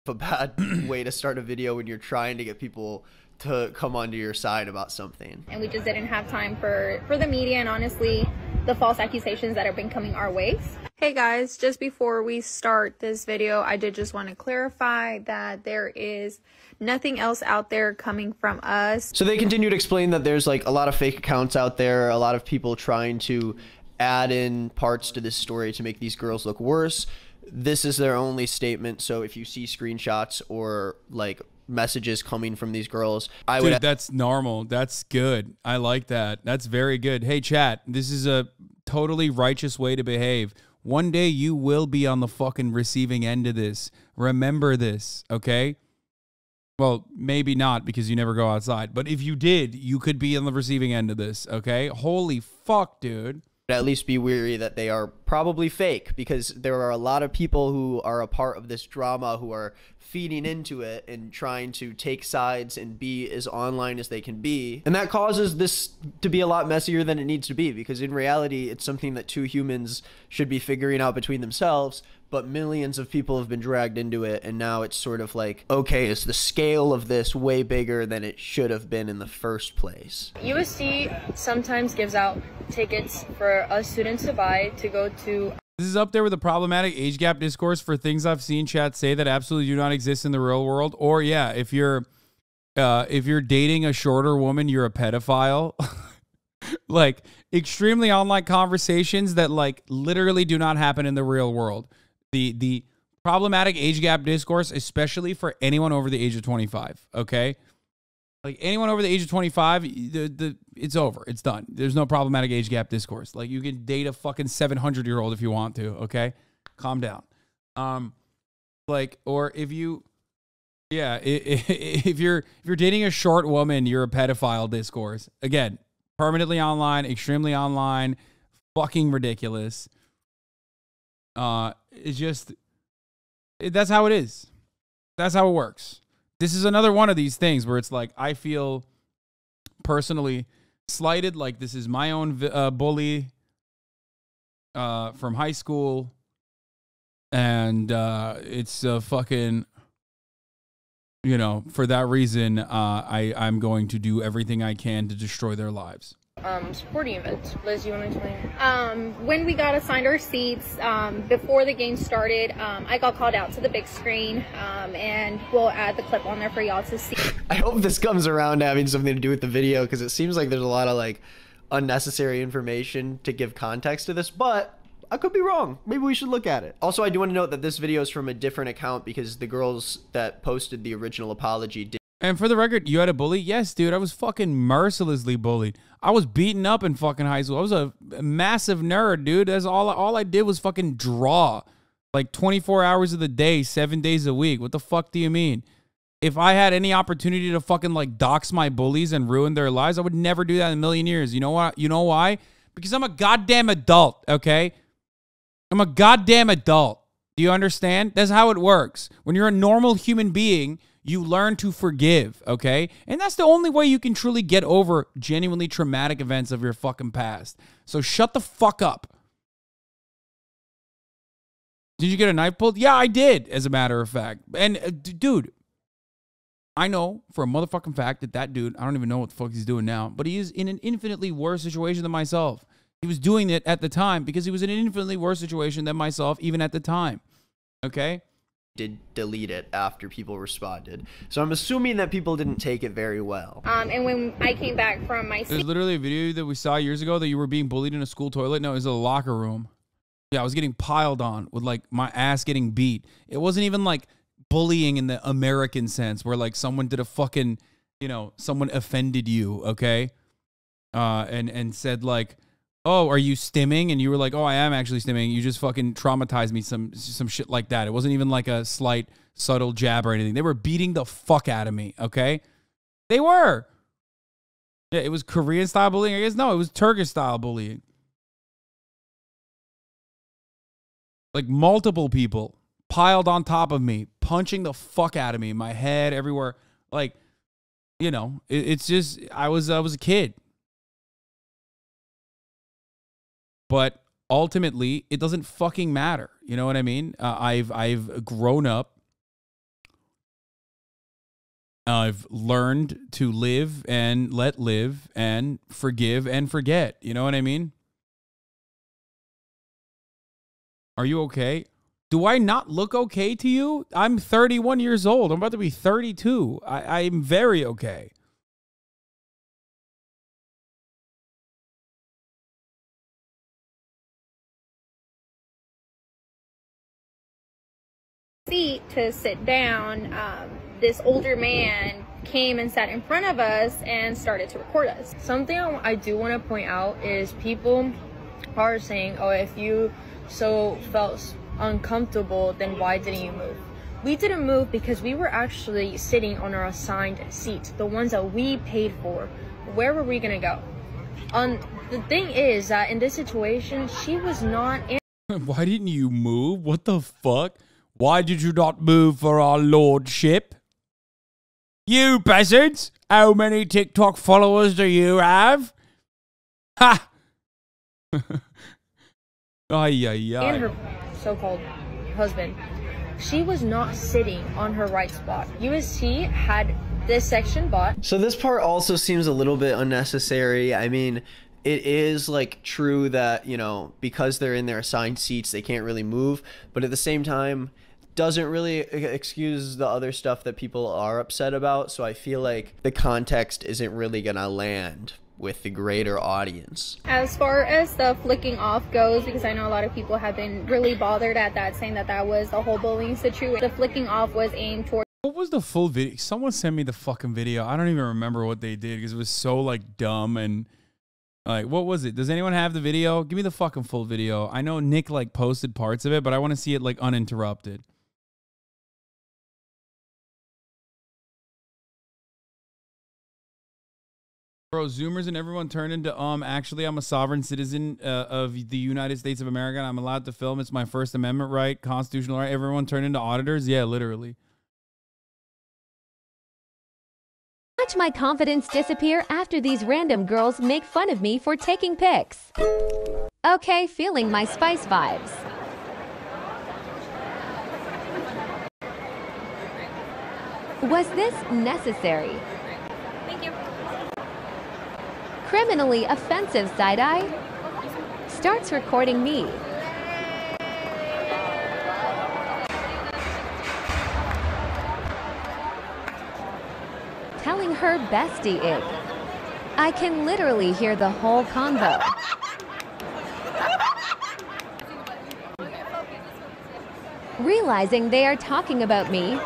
a bad way to start a video when you're trying to get people to come onto your side about something. And we just didn't have time for the media and honestly the false accusations that have been coming our way. Hey guys, just before we start this video, I did just want to clarify that there is nothing else out there coming from us. So they continue to explain that there's like a lot of fake accounts out there, a lot of people trying to add in parts to this story to make these girls look worse. This is their only statement. So if you see screenshots or like messages coming from these girls, Dude, that's normal. That's good. I like that. That's very good. Hey chat, this is a totally righteous way to behave. One day you will be on the fucking receiving end of this. Remember this, okay? Well, maybe not because you never go outside. But if you did, you could be on the receiving end of this, okay? Holy fuck, dude. at least be wary that they are probably fake, because there are a lot of people who are a part of this drama who are feeding into it and trying to take sides and be as online as they can be. And that causes this to be a lot messier than it needs to be, because in reality, it's something that two humans should be figuring out between themselves. But millions of people have been dragged into it, and now it's sort of like, okay, is the scale of this way bigger than it should have been in the first place? USC sometimes gives out tickets for us students to buy to go to. This is up there with the problematic age gap discourse for things I've seen chat say that absolutely do not exist in the real world. Or yeah, if you're dating a shorter woman, you're a pedophile. Like extremely online conversations that like literally do not happen in the real world. The problematic age gap discourse, especially for anyone over the age of 25, okay? Like anyone over the age of 25, it's over. It's done. There's no problematic age gap discourse. Like you can date a fucking 700-year-old if you want to, okay? Calm down. Like, or if you, yeah, if you're dating a short woman, you're a pedophile discourse. Again, permanently online, extremely online, fucking ridiculous. It's just, that's how it is. That's how it works. This is another one of these things where it's like, I feel personally slighted. Like this is my own bully from high school. And it's fucking, you know, for that reason, I'm going to do everything I can to destroy their lives. Sporting events. Liz, you want to explain? When we got assigned our seats, before the game started, I got called out to the big screen, and we'll add the clip on there for y'all to see. I hope this comes around to having something to do with the video, because it seems like there's a lot of like unnecessary information to give context to this, but I could be wrong. Maybe we should look at it. Also, I do want to note that this video is from a different account, because the girls that posted the original apology did. And for the record, you had a bully? Yes, dude. I was fucking mercilessly bullied. I was beaten up in fucking high school. I was a massive nerd, dude. That's all I did was fucking draw. Like 24 hours of the day, 7 days a week. What the fuck do you mean? If I had any opportunity to fucking like dox my bullies and ruin their lives, I would never do that in a million years. You know what? You know why? Because I'm a goddamn adult, okay? I'm a goddamn adult. Do you understand? That's how it works. When you're a normal human being, you learn to forgive, okay? And that's the only way you can truly get over genuinely traumatic events of your fucking past. So shut the fuck up. Did you get a knife pulled? Yeah, I did, as a matter of fact. And, dude, I know for a motherfucking fact that that dude, I don't even know what the fuck he's doing now, but he is in an infinitely worse situation than myself. He was doing it at the time because he was in an infinitely worse situation than myself, even at the time, okay? Did delete it after people responded. So I'm assuming that people didn't take it very well. And when I came back from my There's literally a video that we saw years ago that you were being bullied in a school toilet. No, it was a locker room. Yeah, I was getting piled on with like my ass getting beat. It wasn't even like bullying in the American sense where like someone did a fucking, you know, someone offended you, okay? And said like, oh, are you stimming? And you were like, oh, I am actually stimming. You just fucking traumatized me, some shit like that. It wasn't even like a slight, subtle jab or anything. They were beating the fuck out of me, okay? They were. Yeah, it was Korean-style bullying, I guess. No, it was Turkish-style bullying. Like multiple people piled on top of me, punching the fuck out of me, my head, everywhere. Like, you know, it's just, I was a kid. But ultimately, it doesn't fucking matter. You know what I mean? I've grown up. I've learned to live and let live and forgive and forget. You know what I mean? Are you okay? Do I not look okay to you? I'm 31 years old. I'm about to be 32. I'm very okay. seat to sit down, this older man came and sat in front of us and started to record us. Something I do want to point out is people are saying, oh, if you so felt uncomfortable, then why didn't you move? We didn't move because we were actually sitting on our assigned seats, the ones that we paid for. Where were we going to go? The thing is that in this situation, she was not. Why didn't you move? What the fuck? Why did you not move for our lordship? You peasants! How many TikTok followers do you have? Ha! Ay, ay, ay. And her so-called husband, she was not sitting on her right spot. UST had this section bought. So this part also seems a little bit unnecessary. I mean, it is like true that, you know, because they're in their assigned seats, they can't really move. But at the same time, doesn't really excuse the other stuff that people are upset about. So I feel like the context isn't really gonna land with the greater audience. As far as the flicking off goes, because I know a lot of people have been really bothered at that, saying that that was the whole bullying situation. The flicking off was aimed towards. What was the full video? Someone sent me the fucking video. I don't even remember what they did because it was so like dumb and like, what was it? Does anyone have the video? Give me the fucking full video. I know Nick like posted parts of it, but I want to see it like uninterrupted. Bro, Zoomers and everyone turned into, actually, I'm a sovereign citizen of the United States of America, and I'm allowed to film. It's my First Amendment right, constitutional right. Everyone turned into auditors? Yeah, literally. Watch my confidence disappear after these random girls make fun of me for taking pics. Okay, feeling my spice vibes. Was this necessary? Thank you. Criminally offensive side-eye starts recording me. Telling her bestie ig. I can literally hear the whole convo. Realizing they are talking about me.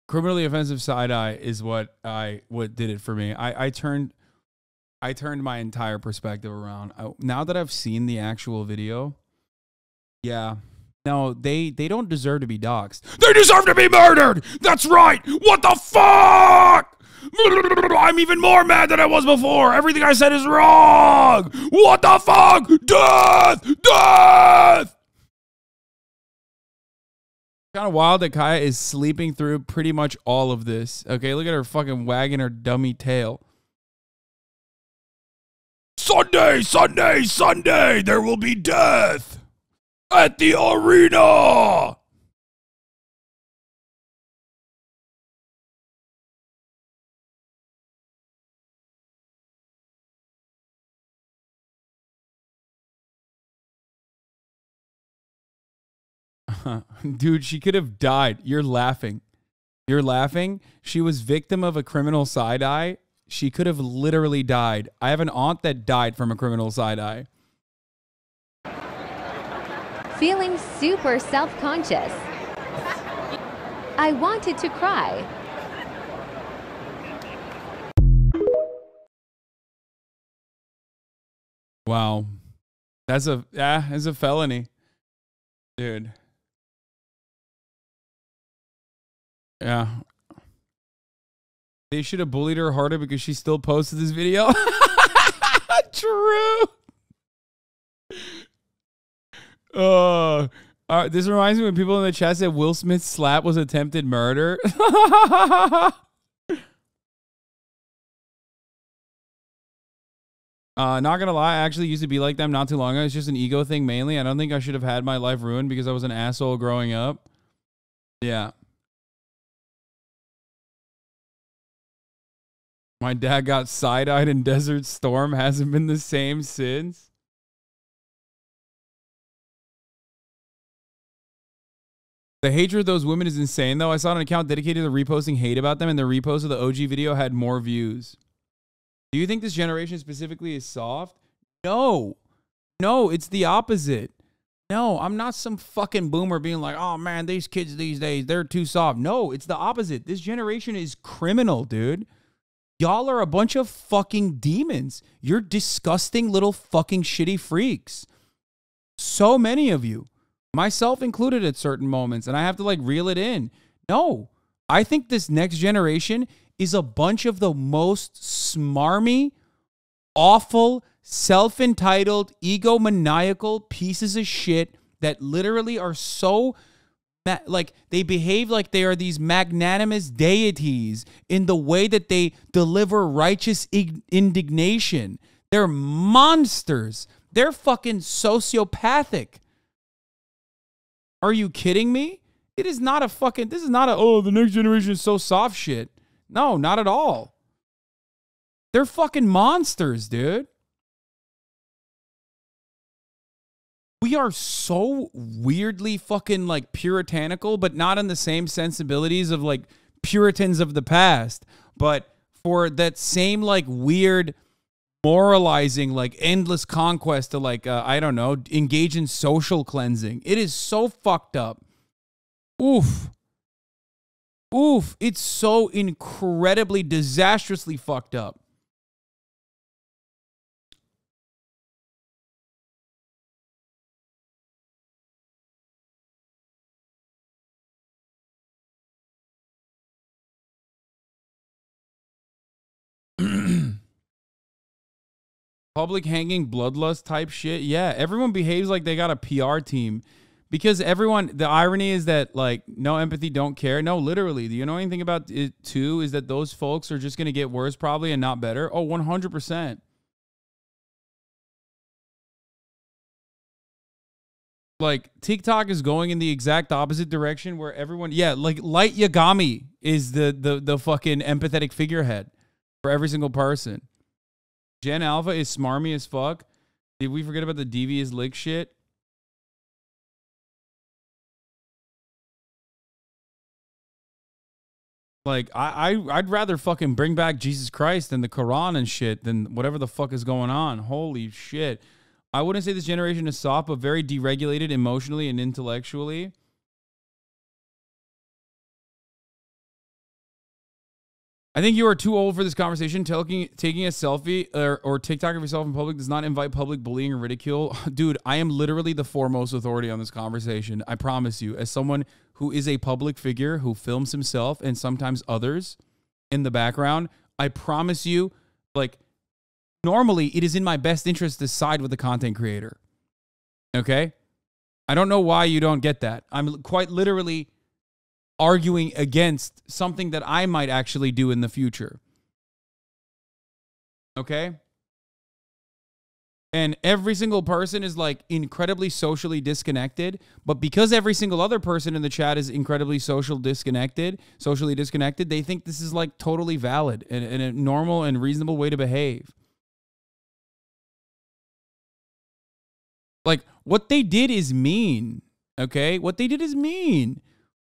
Criminally offensive side-eye is what did it for me. I turned my entire perspective around. Now that I've seen the actual video, yeah. No, they don't deserve to be doxxed. They deserve to be murdered! That's right! What the fuck? I'm even more mad than I was before. Everything I said is wrong! What the fuck? Death! Death! Kind of wild that Kaya is sleeping through pretty much all of this. Okay, look at her fucking wagging her dummy tail. Sunday, Sunday, Sunday, there will be death at the arena. Dude, she could have died. You're laughing. You're laughing. She was victim of a criminal side-eye. She could have literally died. I have an aunt that died from a criminal side-eye. Feeling super self-conscious. I wanted to cry. Wow. That's a felony. Dude. Yeah. They should have bullied her harder because she still posted this video. True. This reminds me when people in the chat said Will Smith's slap was attempted murder. Not gonna lie, I actually used to be like them not too long ago. It's just an ego thing mainly. I don't think I should have had my life ruined because I was an asshole growing up. Yeah. My dad got side-eyed in Desert Storm. Hasn't been the same since. The hatred of those women is insane, though. I saw an account dedicated to reposting hate about them, and the repost of the OG video had more views. Do you think this generation specifically is soft? No. No, it's the opposite. No, I'm not some fucking boomer being like, oh, man, these kids these days, they're too soft. No, it's the opposite. This generation is criminal, dude. Y'all are a bunch of fucking demons. You're disgusting little fucking shitty freaks. So many of you. Myself included at certain moments. And I have to like reel it in. No. I think this next generation is a bunch of the most smarmy, awful, self-entitled, egomaniacal pieces of shit that literally are so like they behave like they are these magnanimous deities in the way that they deliver righteous indignation. They're monsters. They're fucking sociopathic. Are you kidding me? It is not a fucking, this is not a, oh, the next generation is so soft shit. No, not at all. They're fucking monsters, dude. We are so weirdly fucking like puritanical, but not in the same sensibilities of like Puritans of the past, but for that same like weird moralizing, like endless conquest to like, I don't know, engage in social cleansing. It is so fucked up. Oof. Oof. It's so incredibly, disastrously fucked up. Public hanging bloodlust type shit. Yeah, everyone behaves like they got a PR team because everyone, the irony is that like no empathy, don't care. No, literally. Do you know anything about it too? Is that those folks are just going to get worse probably and not better? Oh, 100%. Like TikTok is going in the exact opposite direction where everyone, yeah, like Light Yagami is the fucking empathetic figurehead for every single person. Gen Alpha is smarmy as fuck. Did we forget about the devious lick shit? Like, I'd rather fucking bring back Jesus Christ and the Quran and shit than whatever the fuck is going on. Holy shit. I wouldn't say this generation is soft, but very deregulated emotionally and intellectually. I think you are too old for this conversation. Taking a selfie or TikTok of yourself in public does not invite public bullying or ridicule. Dude, I am literally the foremost authority on this conversation. I promise you, as someone who is a public figure who films himself and sometimes others in the background, I promise you, like, normally it is in my best interest to side with the content creator. Okay? I don't know why you don't get that. I'm quite literally arguing against something that I might actually do in the future. Okay? And every single person is like incredibly socially disconnected, but because every single other person in the chat is incredibly socially disconnected, they think this is like totally valid and a normal and reasonable way to behave. Like what they did is mean, okay? What they did is mean.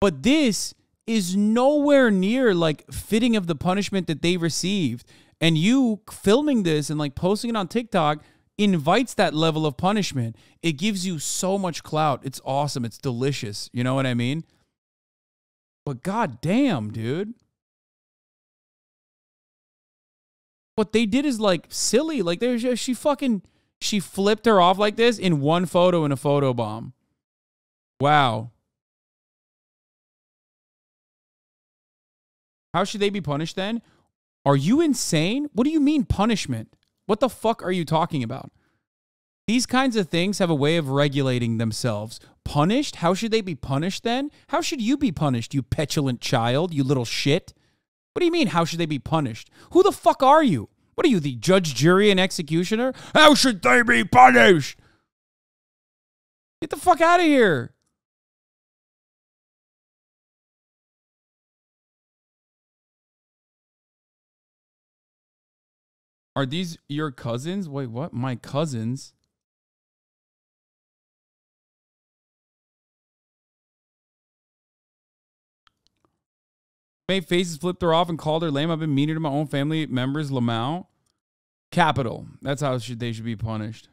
But this is nowhere near like fitting of the punishment that they received. And you filming this and like posting it on TikTok invites that level of punishment. It gives you so much clout. It's awesome. It's delicious. You know what I mean? But goddamn, dude. What they did is like silly. Like she flipped her off like this in one photo in a photo bomb. Wow. How should they be punished then? Are you insane? What do you mean punishment? What the fuck are you talking about? These kinds of things have a way of regulating themselves. Punished? How should they be punished then? How should you be punished, you petulant child, you little shit? What do you mean, how should they be punished? Who the fuck are you? What are you, the judge, jury, and executioner? How should they be punished? Get the fuck out of here. Are these your cousins? Wait, what? My cousins? Made faces, flipped her off, and called her lame. I've been meaner to my own family members. Lamau. Capital. That's how they should be punished.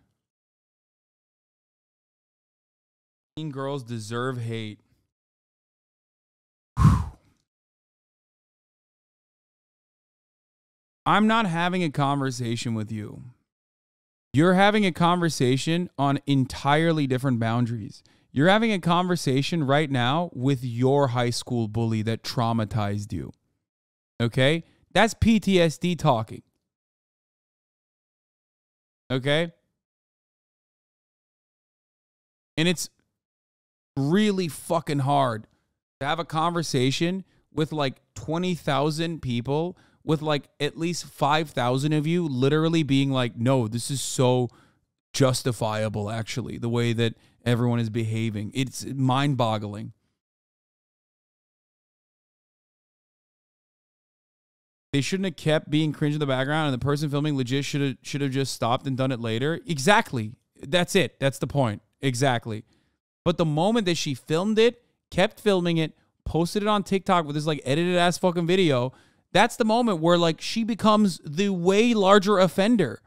Teen girls deserve hate. I'm not having a conversation with you. You're having a conversation on entirely different boundaries. You're having a conversation right now with your high school bully that traumatized you. Okay? That's PTSD talking. Okay? And it's really fucking hard to have a conversation with like 20,000 people, with like at least 5,000 of you literally being like, no, this is so justifiable, actually, the way that everyone is behaving. It's mind-boggling. They shouldn't have kept being cringe in the background, and the person filming legit should have just stopped and done it later. Exactly. That's it. That's the point. Exactly. But the moment that she filmed it, kept filming it, posted it on TikTok with this like edited ass fucking video, that's the moment where like she becomes the way larger offender.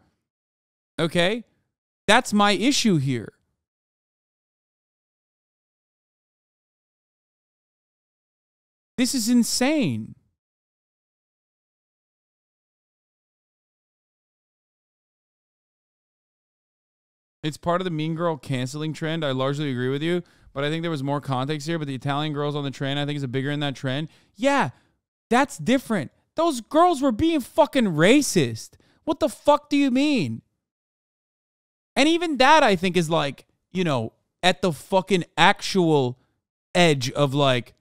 Okay? That's my issue here. This is insane. It's part of the mean girl canceling trend. I largely agree with you, but I think there was more context here. But the Italian girls on the train, I think, is a bigger in that trend. Yeah, that's different. Those girls were being fucking racist. What the fuck do you mean? And even that, I think, is like, you know, at the fucking actual edge of like,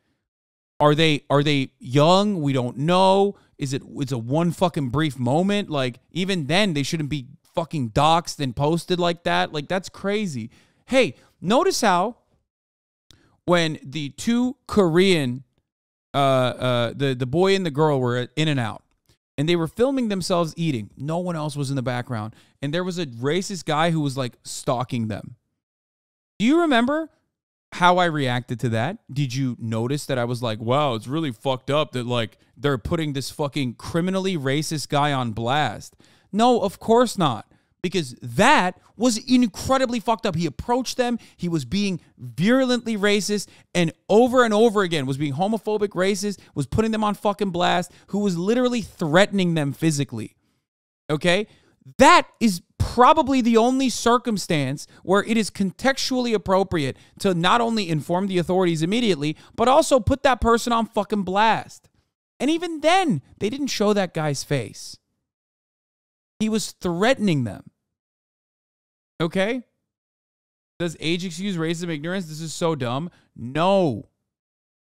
are they young? We don't know. It's a one fucking brief moment? Like, even then, they shouldn't be fucking doxed and posted like that. Like, that's crazy. Hey, notice how when the two Korean, the boy and the girl were in and out, and they were filming themselves eating. No one else was in the background. And there was a racist guy who was like stalking them. Do you remember how I reacted to that? Did you notice that I was like, wow, it's really fucked up that like they're putting this fucking criminally racist guy on blast? No, of course not. Because that was incredibly fucked up. He approached them. He was being virulently racist and over again was being homophobic, racist, was putting them on fucking blast, who was literally threatening them physically. Okay? That is probably the only circumstance where it is contextually appropriate to not only inform the authorities immediately, but also put that person on fucking blast. And even then, they didn't show that guy's face. He was threatening them. Okay? Does age excuse racism ignorance? This is so dumb. No.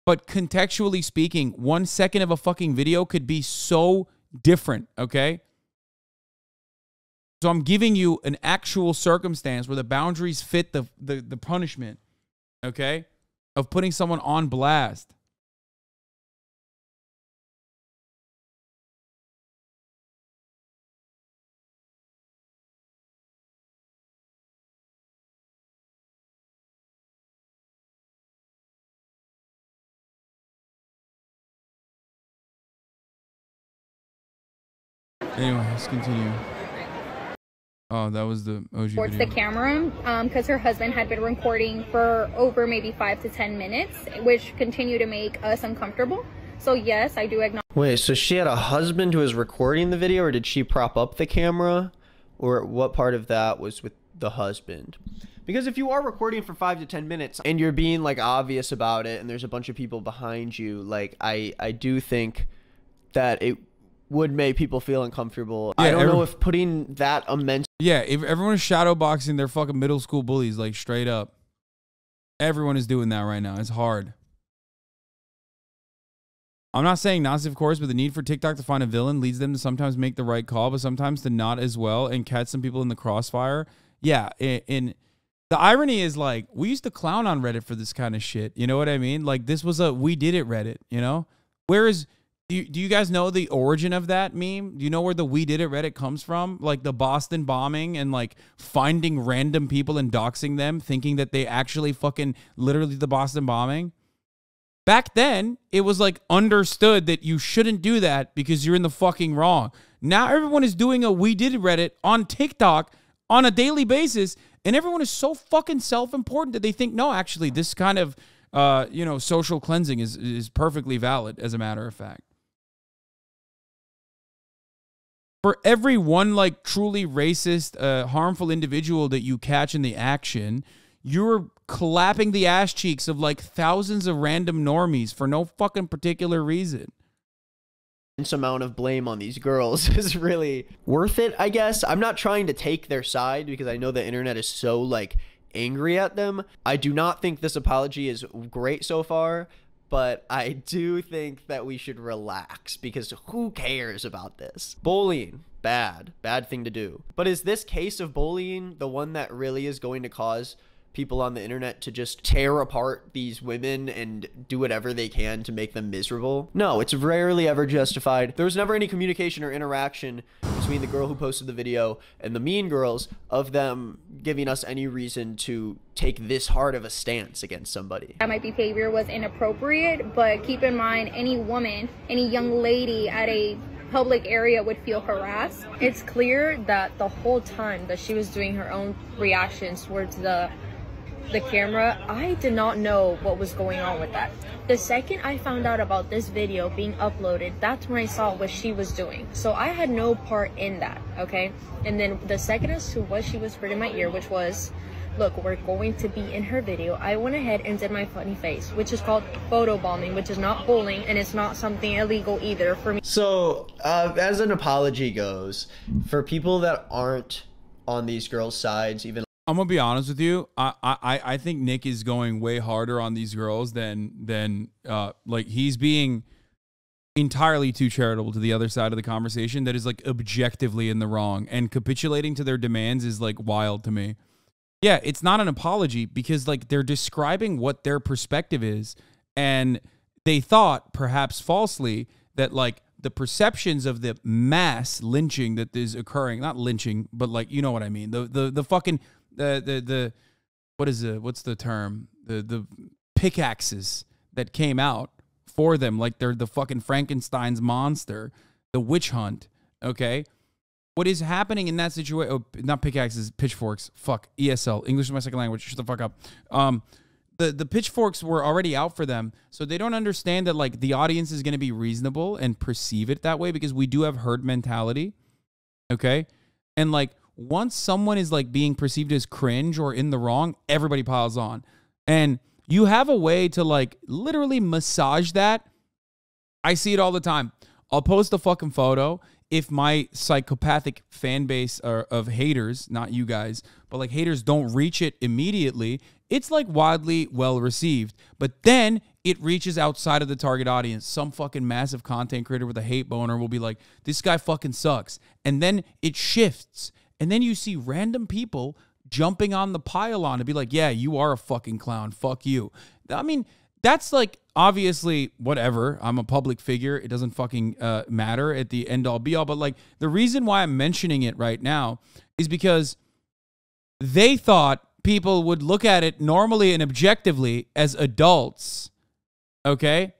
But contextually speaking, 1 second of a fucking video could be so different, okay? So I'm giving you an actual circumstance where the boundaries fit the punishment, okay, of putting someone on blast. Anyway, let's continue. Oh, that was the OG towards video. the camera because her husband had been recording for over maybe 5 to 10 minutes, which continued to make us uncomfortable. So yes, I do acknowledge. Wait, so she had a husband who was recording the video, or did she prop up the camera? Or what part of that was with the husband? Because if you are recording for 5 to 10 minutes and you're being like obvious about it and there's a bunch of people behind you, like I do think that it would make people feel uncomfortable. Yeah, I don't know if putting that immense... Yeah, if everyone is shadowboxing their fucking middle school bullies, like straight up. Everyone is doing that right now. It's hard. I'm not saying Nazi, of course, but the need for TikTok to find a villain leads them to sometimes make the right call, but sometimes to not as well and catch some people in the crossfire. Yeah, and the irony is, like, we used to clown on Reddit for this kind of shit. You know what I mean? Like, this was a we did it Reddit, you know? Whereas... Do you guys know the origin of that meme? Do you know where the we did it Reddit comes from? Like the Boston bombing and like finding random people and doxing them, thinking that they actually fucking literally the Boston bombing. Back then, it was like understood that you shouldn't do that because you're in the fucking wrong. Now everyone is doing a we did it Reddit on TikTok on a daily basis, and everyone is so fucking self-important that they think, no, actually, this kind of you know, social cleansing is perfectly valid, as a matter of fact. For every one, like, truly racist, harmful individual that you catch in the action, you're clapping the ass cheeks of, like, thousands of random normies for no fucking particular reason. amount of blame on these girls is really worth it, I guess. I'm not trying to take their side because I know the internet is so like angry at them. I do not think this apology is great so far, but I do think that we should relax because who cares about this? Bullying, bad thing to do. But is this case of bullying the one that really is going to cause people on the internet to just tear apart these women and do whatever they can to make them miserable? No, it's rarely ever justified. There was never any communication or interaction between the girl who posted the video and the mean girls of them giving us any reason to take this hard of a stance against somebody. That my behavior was inappropriate, but keep in mind, any woman, any young lady at a public area would feel harassed. It's clear that the whole time that she was doing her own reactions towards the camera, I did not know what was going on with that. The second I found out about this video being uploaded, that's when I saw what she was doing. So I had no part in that, okay? And then the second as to what she whispered in my ear, which was, look, we're going to be in her video, I went ahead and did my funny face, which is called photobombing, which is not bullying, and it's not something illegal either for me. So, as an apology goes, for people that aren't on these girls' sides, even I'm gonna be honest with you. I think Nick is going way harder on these girls than like he's being entirely too charitable to the other side of the conversation that is like objectively in the wrong, and capitulating to their demands is like wild to me. Yeah, it's not an apology because like they're describing what their perspective is, and they thought perhaps falsely that like the perceptions of the mass lynching that is occurring, not lynching, but like, you know what I mean, the fucking what's the term? The pickaxes that came out for them, like they're the fucking Frankenstein's monster, the witch hunt, okay? What is happening in that situation, oh, not pickaxes, pitchforks, fuck, ESL, English is my second language, shut the fuck up. The pitchforks were already out for them, so they don't understand that like the audience is going to be reasonable and perceive it that way because we do have herd mentality, okay? And like, once someone is like being perceived as cringe or in the wrong, everybody piles on. And you have a way to like literally massage that. I see it all the time. I'll post a fucking photo. If my psychopathic fan base of haters, not you guys, but like haters don't reach it immediately, it's like wildly well received. But then it reaches outside of the target audience. Some fucking massive content creator with a hate boner will be like, this guy fucking sucks. And then it shifts. And then you see random people jumping on the pylon to be like, yeah, you are a fucking clown. Fuck you. I mean, that's like, obviously, whatever. I'm a public figure. It doesn't fucking matter at the end all be all. But like, the reason why I'm mentioning it right now is because they thought people would look at it normally and objectively as adults. Okay?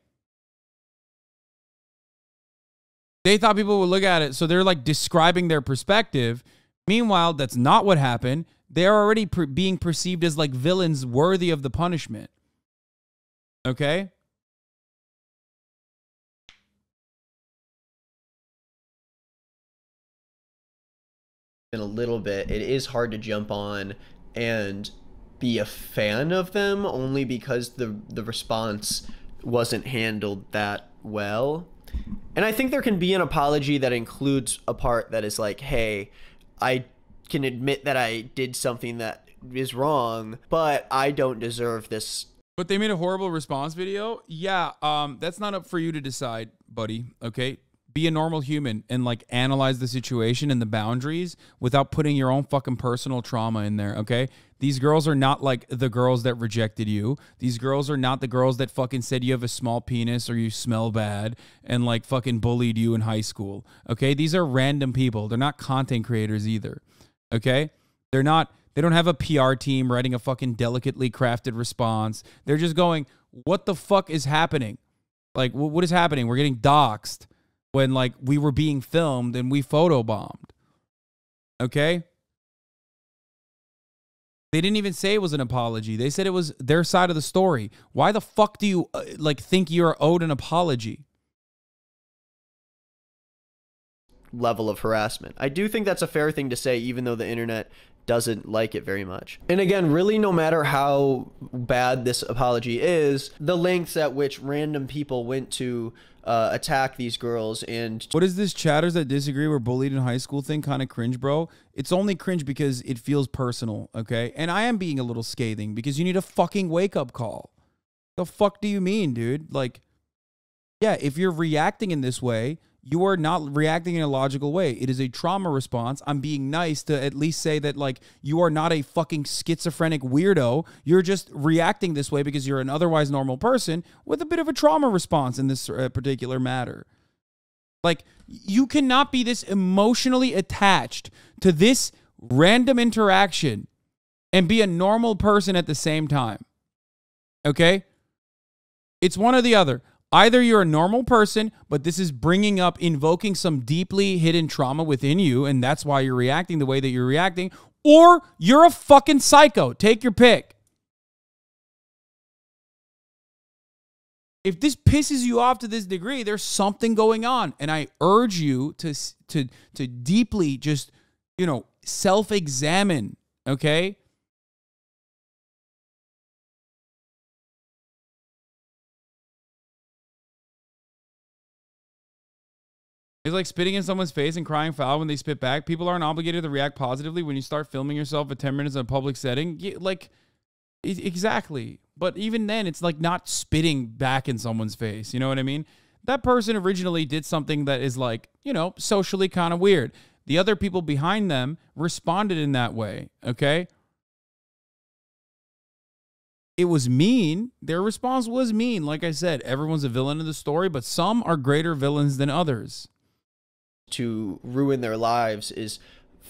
They thought people would look at it. So they're like describing their perspective. Meanwhile, that's not what happened. They're already being perceived as like villains worthy of the punishment. Okay? In a little bit, it is hard to jump on and be a fan of them only because the response wasn't handled that well. And I think there can be an apology that includes a part that is like, hey, I can admit that I did something that is wrong, but I don't deserve this. But they made a horrible response video? Yeah, that's not up for you to decide, buddy, okay? Be a normal human and like analyze the situation and the boundaries without putting your own fucking personal trauma in there, okay? These girls are not like the girls that rejected you. These girls are not the girls that fucking said you have a small penis or you smell bad and like fucking bullied you in high school, okay? These are random people. They're not content creators either, okay? They don't have a PR team writing a fucking delicately crafted response. They're just going, what the fuck is happening? Like, what is happening? We're getting doxxed when like we were being filmed and we photobombed, okay? They didn't even say it was an apology. They said it was their side of the story. Why the fuck do you like think you're owed an apology? Level of harassment. I do think that's a fair thing to say, even though the internet doesn't like it very much. And again, really, no matter how bad this apology is, the lengths at which random people went to attack these girls. And what is this chatters that disagree were bullied in high school thing kind of cringe, bro? It's only cringe because it feels personal, okay? And I am being a little scathing because you need a fucking wake-up call. The fuck do you mean, dude? Like, yeah, if you're reacting in this way, you are not reacting in a logical way. It is a trauma response. I'm being nice to at least say that, like, you are not a fucking schizophrenic weirdo. You're just reacting this way because you're an otherwise normal person with a bit of a trauma response in this particular matter. Like, you cannot be this emotionally attached to this random interaction and be a normal person at the same time. Okay? It's one or the other. Either you're a normal person, but this is bringing up, invoking some deeply hidden trauma within you, and that's why you're reacting the way that you're reacting, or you're a fucking psycho. Take your pick. If this pisses you off to this degree, there's something going on, and I urge you to deeply just, you know, self-examine, okay? It's like spitting in someone's face and crying foul when they spit back. People aren't obligated to react positively when you start filming yourself for 10 minutes in a public setting. Exactly. But even then, it's like not spitting back in someone's face. You know what I mean? That person originally did something that is like, you know, socially kind of weird. The other people behind them responded in that way. Okay? It was mean. Their response was mean. Like I said, everyone's a villain in the story, but some are greater villains than others. To ruin their lives is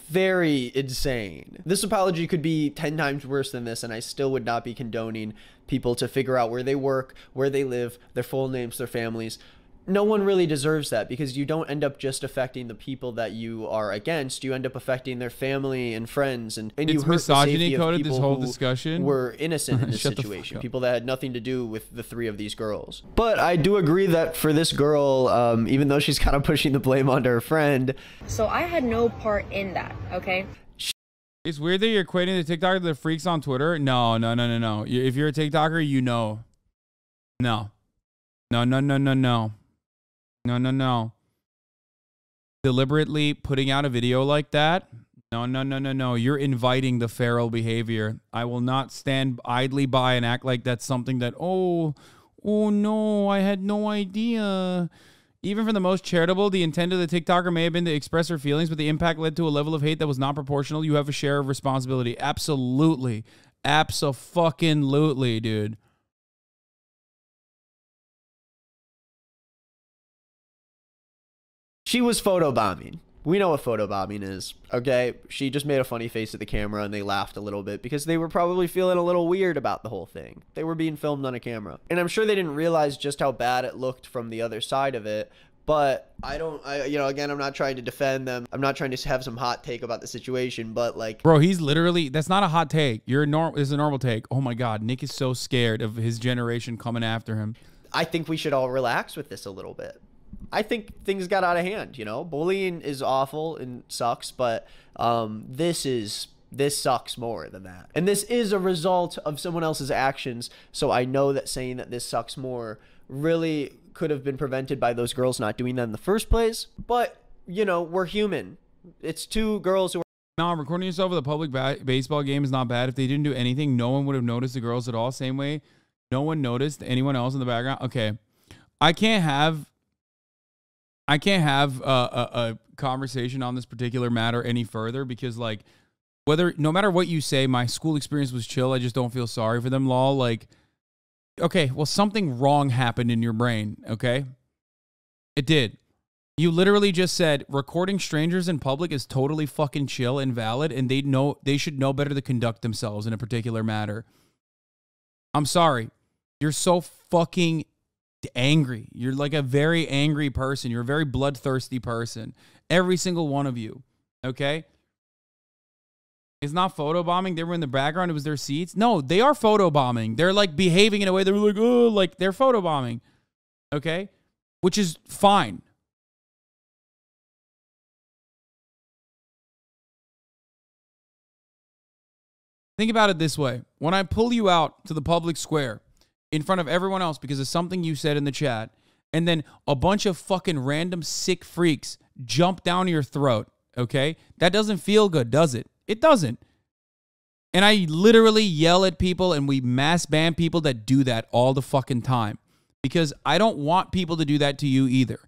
very insane. This apology could be 10 times worse than this, and I still would not be condoning people to figure out where they work, where they live, their full names, their families. No one really deserves that, because you don't end up just affecting the people that you are against. You end up affecting their family and friends, and you hurt the safety of people this whole who discussion were innocent in this situation, people that had nothing to do with the 3 of these girls. But I do agree that for this girl, even though she's kind of pushing the blame onto her friend. So I had no part in that, okay? It's weird that you're equating the TikToker to the freaks on Twitter. No. If you're a TikToker, you know. No. No. Deliberately putting out a video like that? No. You're inviting the feral behavior. I will not stand idly by and act like that's something that, oh no, I had no idea. Even for the most charitable, the intent of the TikToker may have been to express her feelings, but the impact led to a level of hate that was not proportional. You have a share of responsibility. Absolutely. Abso-fucking-lutely, dude. She was photobombing. We know what photobombing is, okay? She just made a funny face at the camera and they laughed a little bit because they were probably feeling a little weird about the whole thing. They were being filmed on a camera. And I'm sure they didn't realize just how bad it looked from the other side of it. But again, I'm not trying to defend them. I'm not trying to have some hot take about the situation, but like... Bro, he's literally... That's not a hot take. It's a normal take. Oh my God, Nick is so scared of his generation coming after him. I think we should all relax with this a little bit. I think things got out of hand, you know? Bullying is awful and sucks, but this sucks more than that. And this is a result of someone else's actions, so I know that saying that this sucks more really could have been prevented by those girls not doing that in the first place. But, you know, we're human. It's 2 girls who are... No, recording yourself with a public baseball game is not bad. If they didn't do anything, no one would have noticed the girls at all. Same way, no one noticed anyone else in the background. Okay, I can't have a conversation on this particular matter any further because, like, no matter what you say, my school experience was chill. I just don't feel sorry for them, lol. Like, okay, well, something wrong happened in your brain, okay? It did. You literally just said recording strangers in public is totally fucking chill and valid, and they should know better to conduct themselves in a particular matter. I'm sorry. You're so fucking angry. You're like a very angry person. You're a very bloodthirsty person. Every single one of you. Okay? It's not photobombing. They were in the background. It was their seats. No, they are photobombing. They're like behaving in a way they're like, oh, like they're photobombing. Okay? Which is fine. Think about it this way. When I pull you out to the public square in front of everyone else because of something you said in the chat, and then a bunch of fucking random sick freaks jump down your throat, okay? That doesn't feel good, does it? It doesn't. And I literally yell at people and we mass ban people that do that all the fucking time because I don't want people to do that to you either.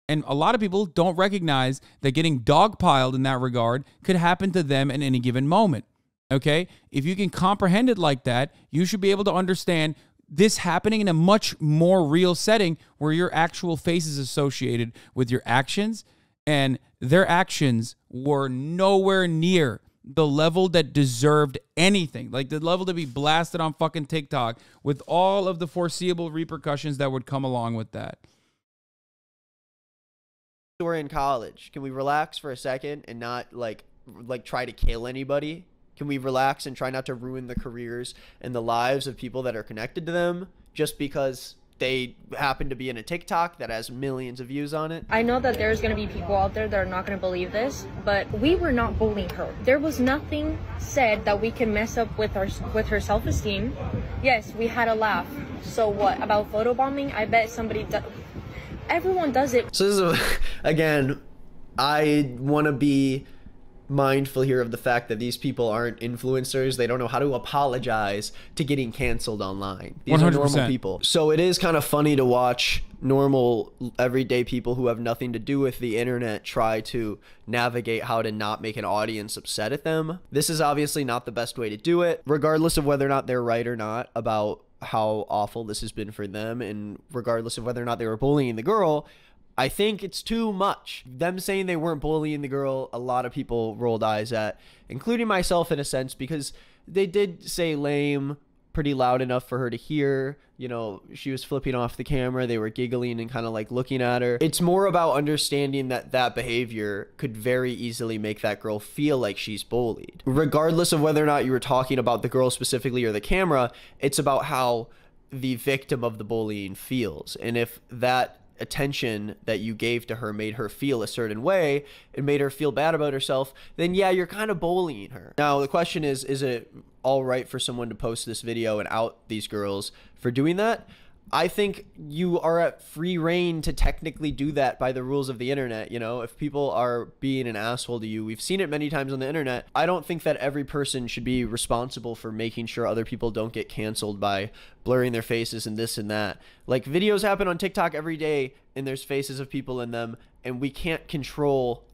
And a lot of people don't recognize that getting dogpiled in that regard could happen to them at any given moment, okay? If you can comprehend it like that, you should be able to understand this happening in a much more real setting where your actual face is associated with your actions, and their actions were nowhere near the level that deserved anything, like the level to be blasted on fucking TikTok with all of the foreseeable repercussions that would come along with that. We're in college. Can we relax for a second and not like try to kill anybody? Can we relax and try not to ruin the careers and the lives of people that are connected to them just because they happen to be in a TikTok that has millions of views on it? I know that there's going to be people out there that are not going to believe this, but we were not bullying her. There was nothing said that we can mess up with her self-esteem. Yes, we had a laugh. So what about photobombing? I bet somebody everyone does it. So this is again, I want to be mindful here of the fact that these people aren't influencers. They don't know how to apologize to getting canceled online. These 100%. Are normal people. So it is kind of funny to watch normal everyday people who have nothing to do with the internet try to navigate how to not make an audience upset at them. This is obviously not the best way to do it, regardless of whether or not they're right or not about how awful this has been for them, and regardless of whether or not they were bullying the girl. I think it's too much. Them saying they weren't bullying the girl, a lot of people rolled eyes at, including myself in a sense, because they did say lame pretty loud enough for her to hear. You know, she was flipping off the camera. They were giggling and kind of like looking at her. It's more about understanding that that behavior could very easily make that girl feel like she's bullied. Regardless of whether or not you were talking about the girl specifically or the camera, it's about how the victim of the bullying feels. And if that attention that you gave to her made her feel a certain way, it made her feel bad about herself, then yeah, you're kind of bullying her. Now the question is it all right for someone to post this video and out these girls for doing that? I think you are at free reign to technically do that by the rules of the internet. You know, if people are being an asshole to you, we've seen it many times on the internet. I don't think that every person should be responsible for making sure other people don't get canceled by blurring their faces and this and that. Like, videos happen on TikTok every day and there's faces of people in them, and we can't control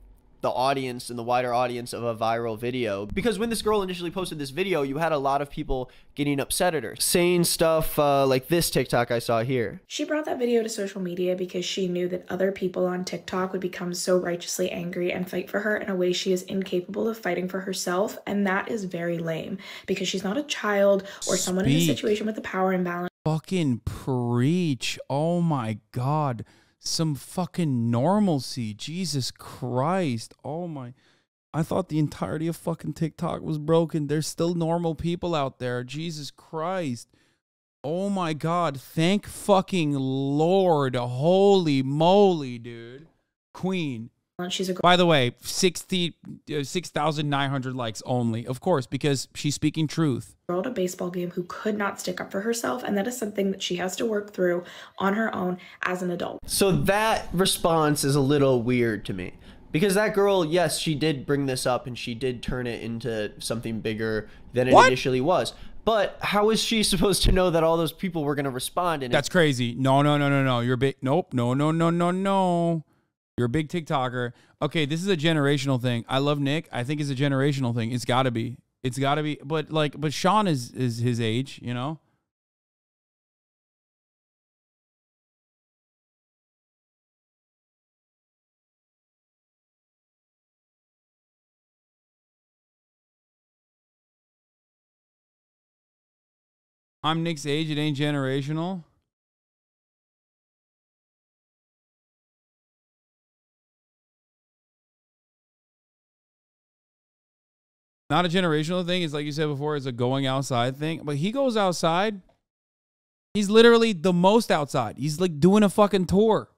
the audience and the wider audience of a viral video. Because when this girl initially posted this video, you had a lot of people getting upset at her, saying stuff like this TikTok I saw here. She brought that video to social media because she knew that other people on TikTok would become so righteously angry and fight for her in a way she is incapable of fighting for herself. And that is very lame because she's not a child or someone in a situation with a power imbalance. Fucking preach. Oh my God. Some fucking normalcy. Jesus Christ. Oh my. I thought the entirety of fucking TikTok was broken. There's still normal people out there. Jesus Christ. Oh my God. Thank fucking Lord. Holy moly, dude. Queen. She's a By the way, 6,900 likes only. Of course, because she's speaking truth. Girl at a baseball game who could not stick up for herself, and that is something that she has to work through on her own as an adult. So that response is a little weird to me, because that girl, yes, she did bring this up and she did turn it into something bigger than it initially was. But how is she supposed to know that all those people were going to respond? And that's crazy. No. You're big. Nope. No. You're a big TikToker. Okay, this is a generational thing. I love Nick. I think it's a generational thing. It's got to be. It's got to be. But Sean is his age, you know? I'm Nick's age. It ain't generational. Not a generational thing. It's like you said before, it's a going outside thing. But he goes outside. He's literally the most outside. He's like doing a fucking tour.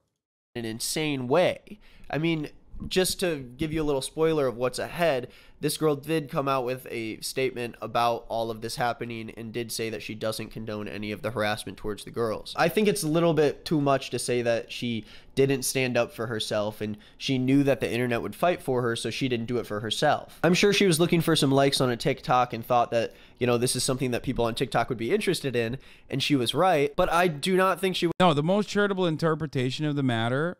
In an insane way. I mean, just to give you a little spoiler of what's ahead, this girl did come out with a statement about all of this happening and did say that she doesn't condone any of the harassment towards the girls. I think it's a little bit too much to say that she didn't stand up for herself and she knew that the internet would fight for her, so she didn't do it for herself. I'm sure she was looking for some likes on a TikTok and thought that, you know, this is something that people on TikTok would be interested in, and she was right, but I do not think she... No, the most charitable interpretation of the matter...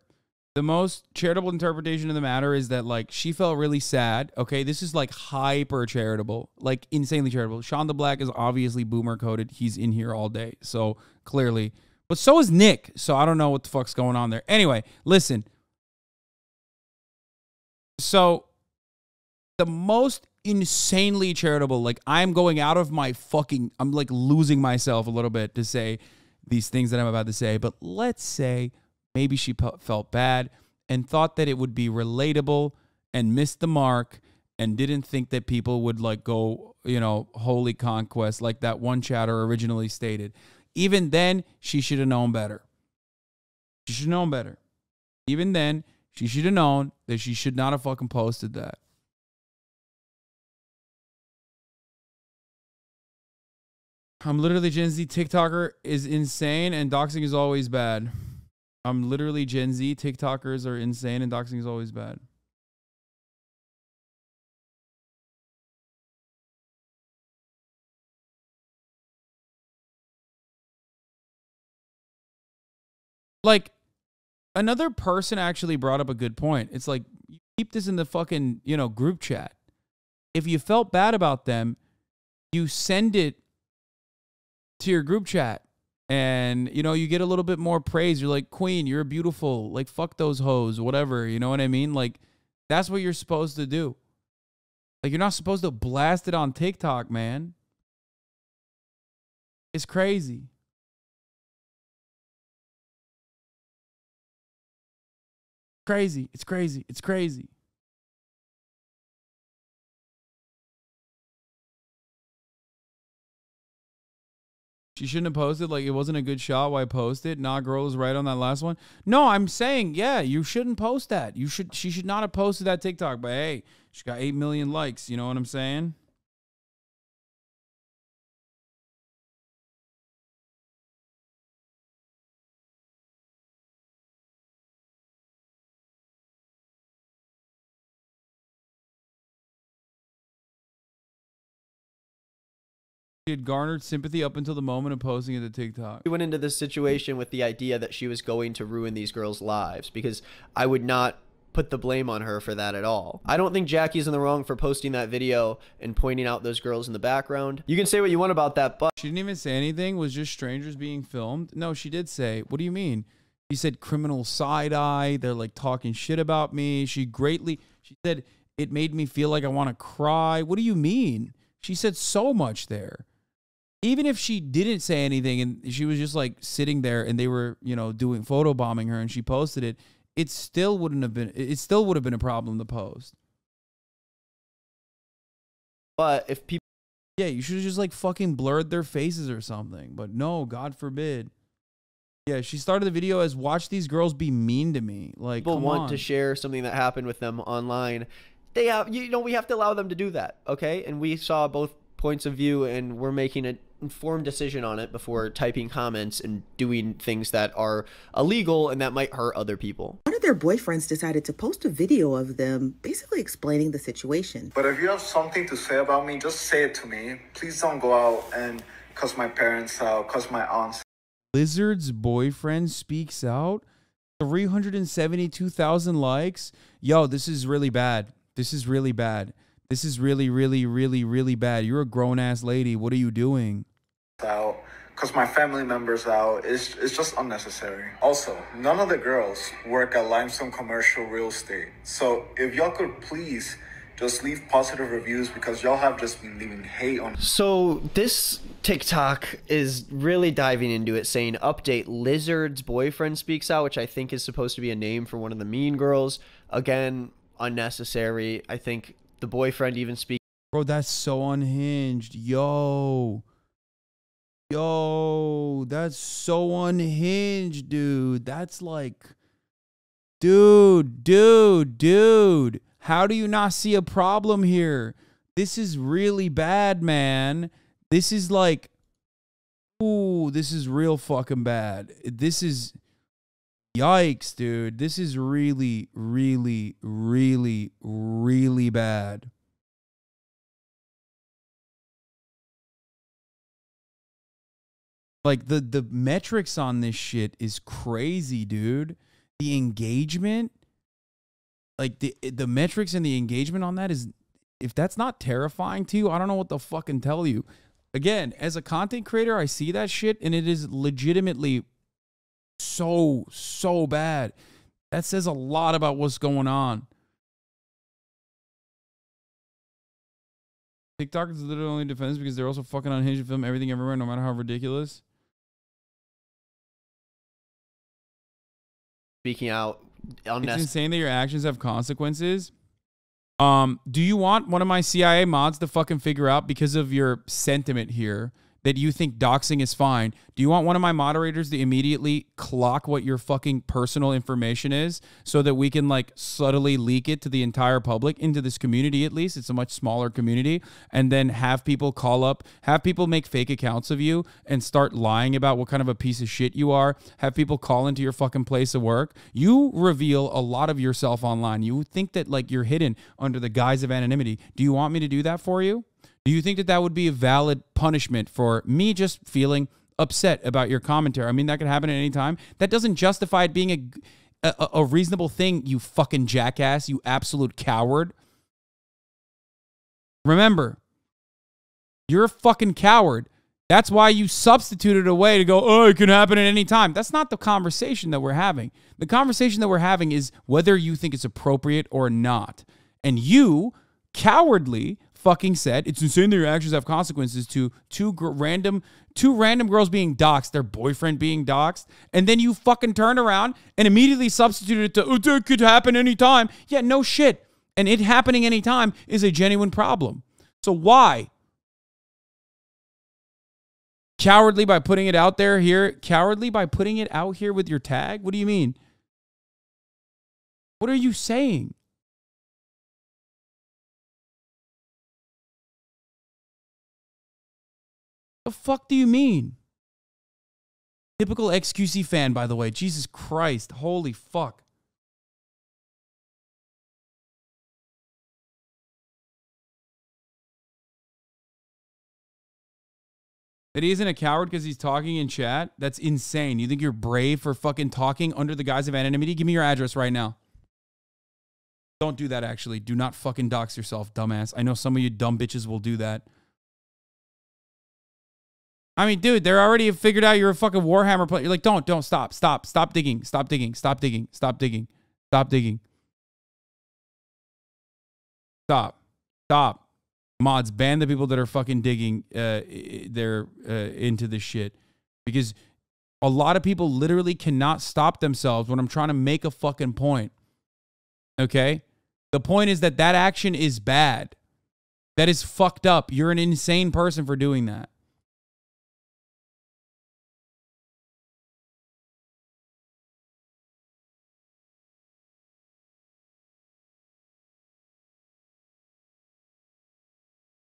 The most charitable interpretation of the matter is that, like, she felt really sad. Okay, this is, like, hyper charitable, like, insanely charitable. Shonda Black is obviously boomer coded. He's in here all day, so clearly. But so is Nick, so I don't know what the fuck's going on there. Anyway, listen. So, the most insanely charitable, like, I'm going out of my fucking... I'm, like, losing myself a little bit to say these things that I'm about to say, but let's say... Maybe she felt bad and thought that it would be relatable and missed the mark and didn't think that people would like go, you know, holy conquest like that one chatter originally stated. Even then, she should have known better. She should have known better. Even then, she should have known that she should not have fucking posted that. I'm literally Gen Z TikToker is insane and doxing is always bad. I'm literally Gen Z. TikTokers are insane and doxing is always bad. Like, another person actually brought up a good point. It's like, you keep this in the fucking, you know, group chat. If you felt bad about them, you send it to your group chat. And, you know, you get a little bit more praise. You're like, Queen, you're beautiful. Like, fuck those hoes, whatever. You know what I mean? Like, that's what you're supposed to do. Like, you're not supposed to blast it on TikTok, man. It's crazy. Crazy. It's crazy. It's crazy. She shouldn't have posted, like, it wasn't a good shot. Why post it? Nah, girl was right on that last one. No, I'm saying, yeah, you shouldn't post that. She should not have posted that TikTok, but hey, she got 8 million likes. You know what I'm saying? She had garnered sympathy up until the moment of posting it to TikTok. She went into this situation with the idea that she was going to ruin these girls' lives, because I would not put the blame on her for that at all. I don't think Jackie's in the wrong for posting that video and pointing out those girls in the background. You can say what you want about that, but... She didn't even say anything. Was just strangers being filmed? No, she did say, what do you mean? She said criminal side-eye. They're like talking shit about me. She said, it made me feel like I want to cry. What do you mean? She said so much there. Even if she didn't say anything and she was just like sitting there and they were, you know, doing photo bombing her and she posted it, it still would have been a problem to post. But if people... Yeah, you should have just like fucking blurred their faces or something. But no, God forbid. Yeah, she started the video as, watch these girls be mean to me. Like, people want to share something that happened with them online. They have, you know, we have to allow them to do that, okay? And we saw both points of view and we're making an informed decision on it before typing comments and doing things that are illegal and that might hurt other people. One of their boyfriends decided to post a video of them basically explaining the situation. But if you have something to say about me, just say it to me. Please don't go out and cuss my parents out, cuss my aunts. Lizard's boyfriend speaks out. 372,000 likes. Yo, this is really bad. This is really bad. This is really, really, really, really bad. You're a grown-ass lady. What are you doing? Out, because my family members out. It's just unnecessary. Also, none of the girls work at Limestone Commercial Real Estate. So if y'all could please just leave positive reviews, because y'all have just been leaving hate on. So this TikTok is really diving into it, saying update, Lizard's boyfriend speaks out, which I think is supposed to be a name for one of the mean girls. Again, unnecessary. I think the boyfriend even speaks. Bro, that's so unhinged. Yo, that's so unhinged, dude. That's like, Dude. How do you not see a problem here? This is really bad, man. This is like, ooh, this is real fucking bad. This is, yikes, dude. This is really, really, really, really bad. Like, the metrics on this shit is crazy, dude. The engagement, like, the metrics and the engagement on that is, if that's not terrifying to you, I don't know what to fucking tell you. Again, as a content creator, I see that shit, and it is legitimately so bad. That says a lot about what's going on. TikTok is literally only defense because they're also fucking unhinged and film everything everywhere, no matter how ridiculous. Speaking out. It's insane that your actions have consequences. Do you want one of my CIA mods to fucking figure out, because of your sentiment here, that you think doxing is fine? Do you want one of my moderators to immediately clock what your fucking personal information is, so that we can like subtly leak it to the entire public, into this community at least? It's a much smaller community. And then have people call up, have people make fake accounts of you and start lying about what kind of a piece of shit you are. Have people call into your fucking place of work. You reveal a lot of yourself online. You think that like you're hidden under the guise of anonymity. Do you want me to do that for you? Do you think that that would be a valid punishment for me just feeling upset about your commentary? I mean, that could happen at any time. That doesn't justify it being a reasonable thing, you fucking jackass, you absolute coward. Remember, you're a fucking coward. That's why you substituted a way to go, oh, it can happen at any time. That's not the conversation that we're having. The conversation that we're having is whether you think it's appropriate or not. And you, cowardly, fucking said it's insane that your actions have consequences to two random girls being doxxed, their boyfriend being doxxed, and then you fucking turned around and immediately substituted it to, oh, it could happen anytime. Yeah, no shit. And it happening anytime is a genuine problem. So why? Cowardly by putting it out there here? Cowardly by putting it out here with your tag? What do you mean? What are you saying? The fuck do you mean? Typical XQC fan, by the way. Jesus Christ. Holy fuck. That he isn't a coward because he's talking in chat? That's insane. You think you're brave for fucking talking under the guise of anonymity? Give me your address right now. Don't do that, actually. Do not fucking dox yourself, dumbass. I know some of you dumb bitches will do that. I mean, dude, they're already figured out you're a fucking Warhammer player. You're like, don't, stop digging, stop digging. Stop. Mods, ban the people that are fucking digging, they're into this shit. Because a lot of people literally cannot stop themselves when I'm trying to make a fucking point. Okay? The point is that action is bad. That is fucked up. You're an insane person for doing that.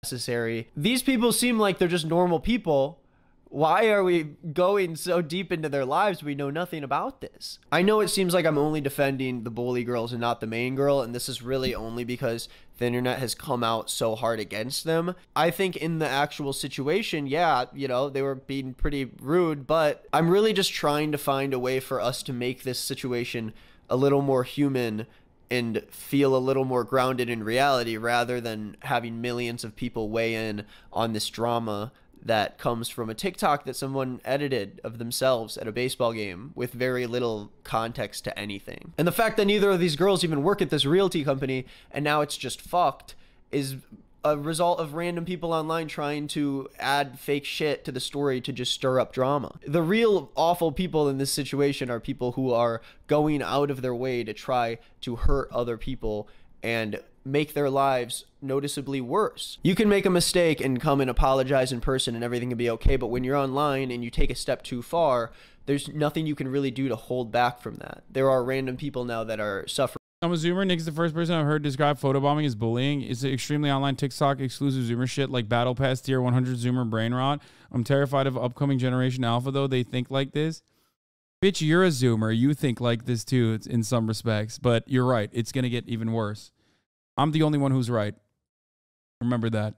Necessary. These people seem like they're just normal people. Why are we going so deep into their lives? We know nothing about this. I know it seems like I'm only defending the bully girls and not the main girl, and this is really only because the internet has come out so hard against them. I think in the actual situation, yeah, you know, they were being pretty rude, but I'm really just trying to find a way for us to make this situation a little more human and feel a little more grounded in reality, rather than having millions of people weigh in on this drama that comes from a TikTok that someone edited of themselves at a baseball game with very little context to anything. And the fact that neither of these girls even work at this realty company and now it's just fucked is a result of random people online trying to add fake shit to the story to just stir up drama. The real awful people in this situation are people who are going out of their way to try to hurt other people and make their lives noticeably worse. You can make a mistake and come and apologize in person and everything can be okay, but when you're online and you take a step too far, there's nothing you can really do to hold back from that. There are random people now that are suffering. I'm a Zoomer. Nick's the first person I've heard describe photobombing as bullying. It's extremely online TikTok exclusive Zoomer shit like Battle Pass Tier 100 Zoomer brain rot. I'm terrified of upcoming Generation Alpha, though. They think like this. Bitch, you're a Zoomer. You think like this, too, in some respects. But you're right. It's going to get even worse. I'm the only one who's right. Remember that.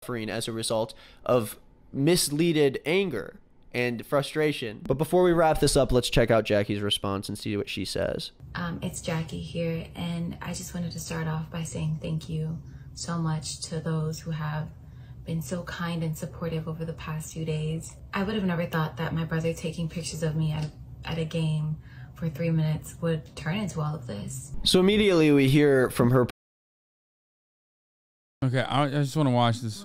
As a result of misleaded anger and frustration. But before we wrap this up, let's check out Jackie's response and see what she says. It's Jackie here, and I just wanted to start off by saying thank you so much to those who have been so kind and supportive over the past few days. I would have never thought that my brother taking pictures of me at a game for 3 minutes would turn into all of this. So immediately we hear from her. Okay, I just want to watch this.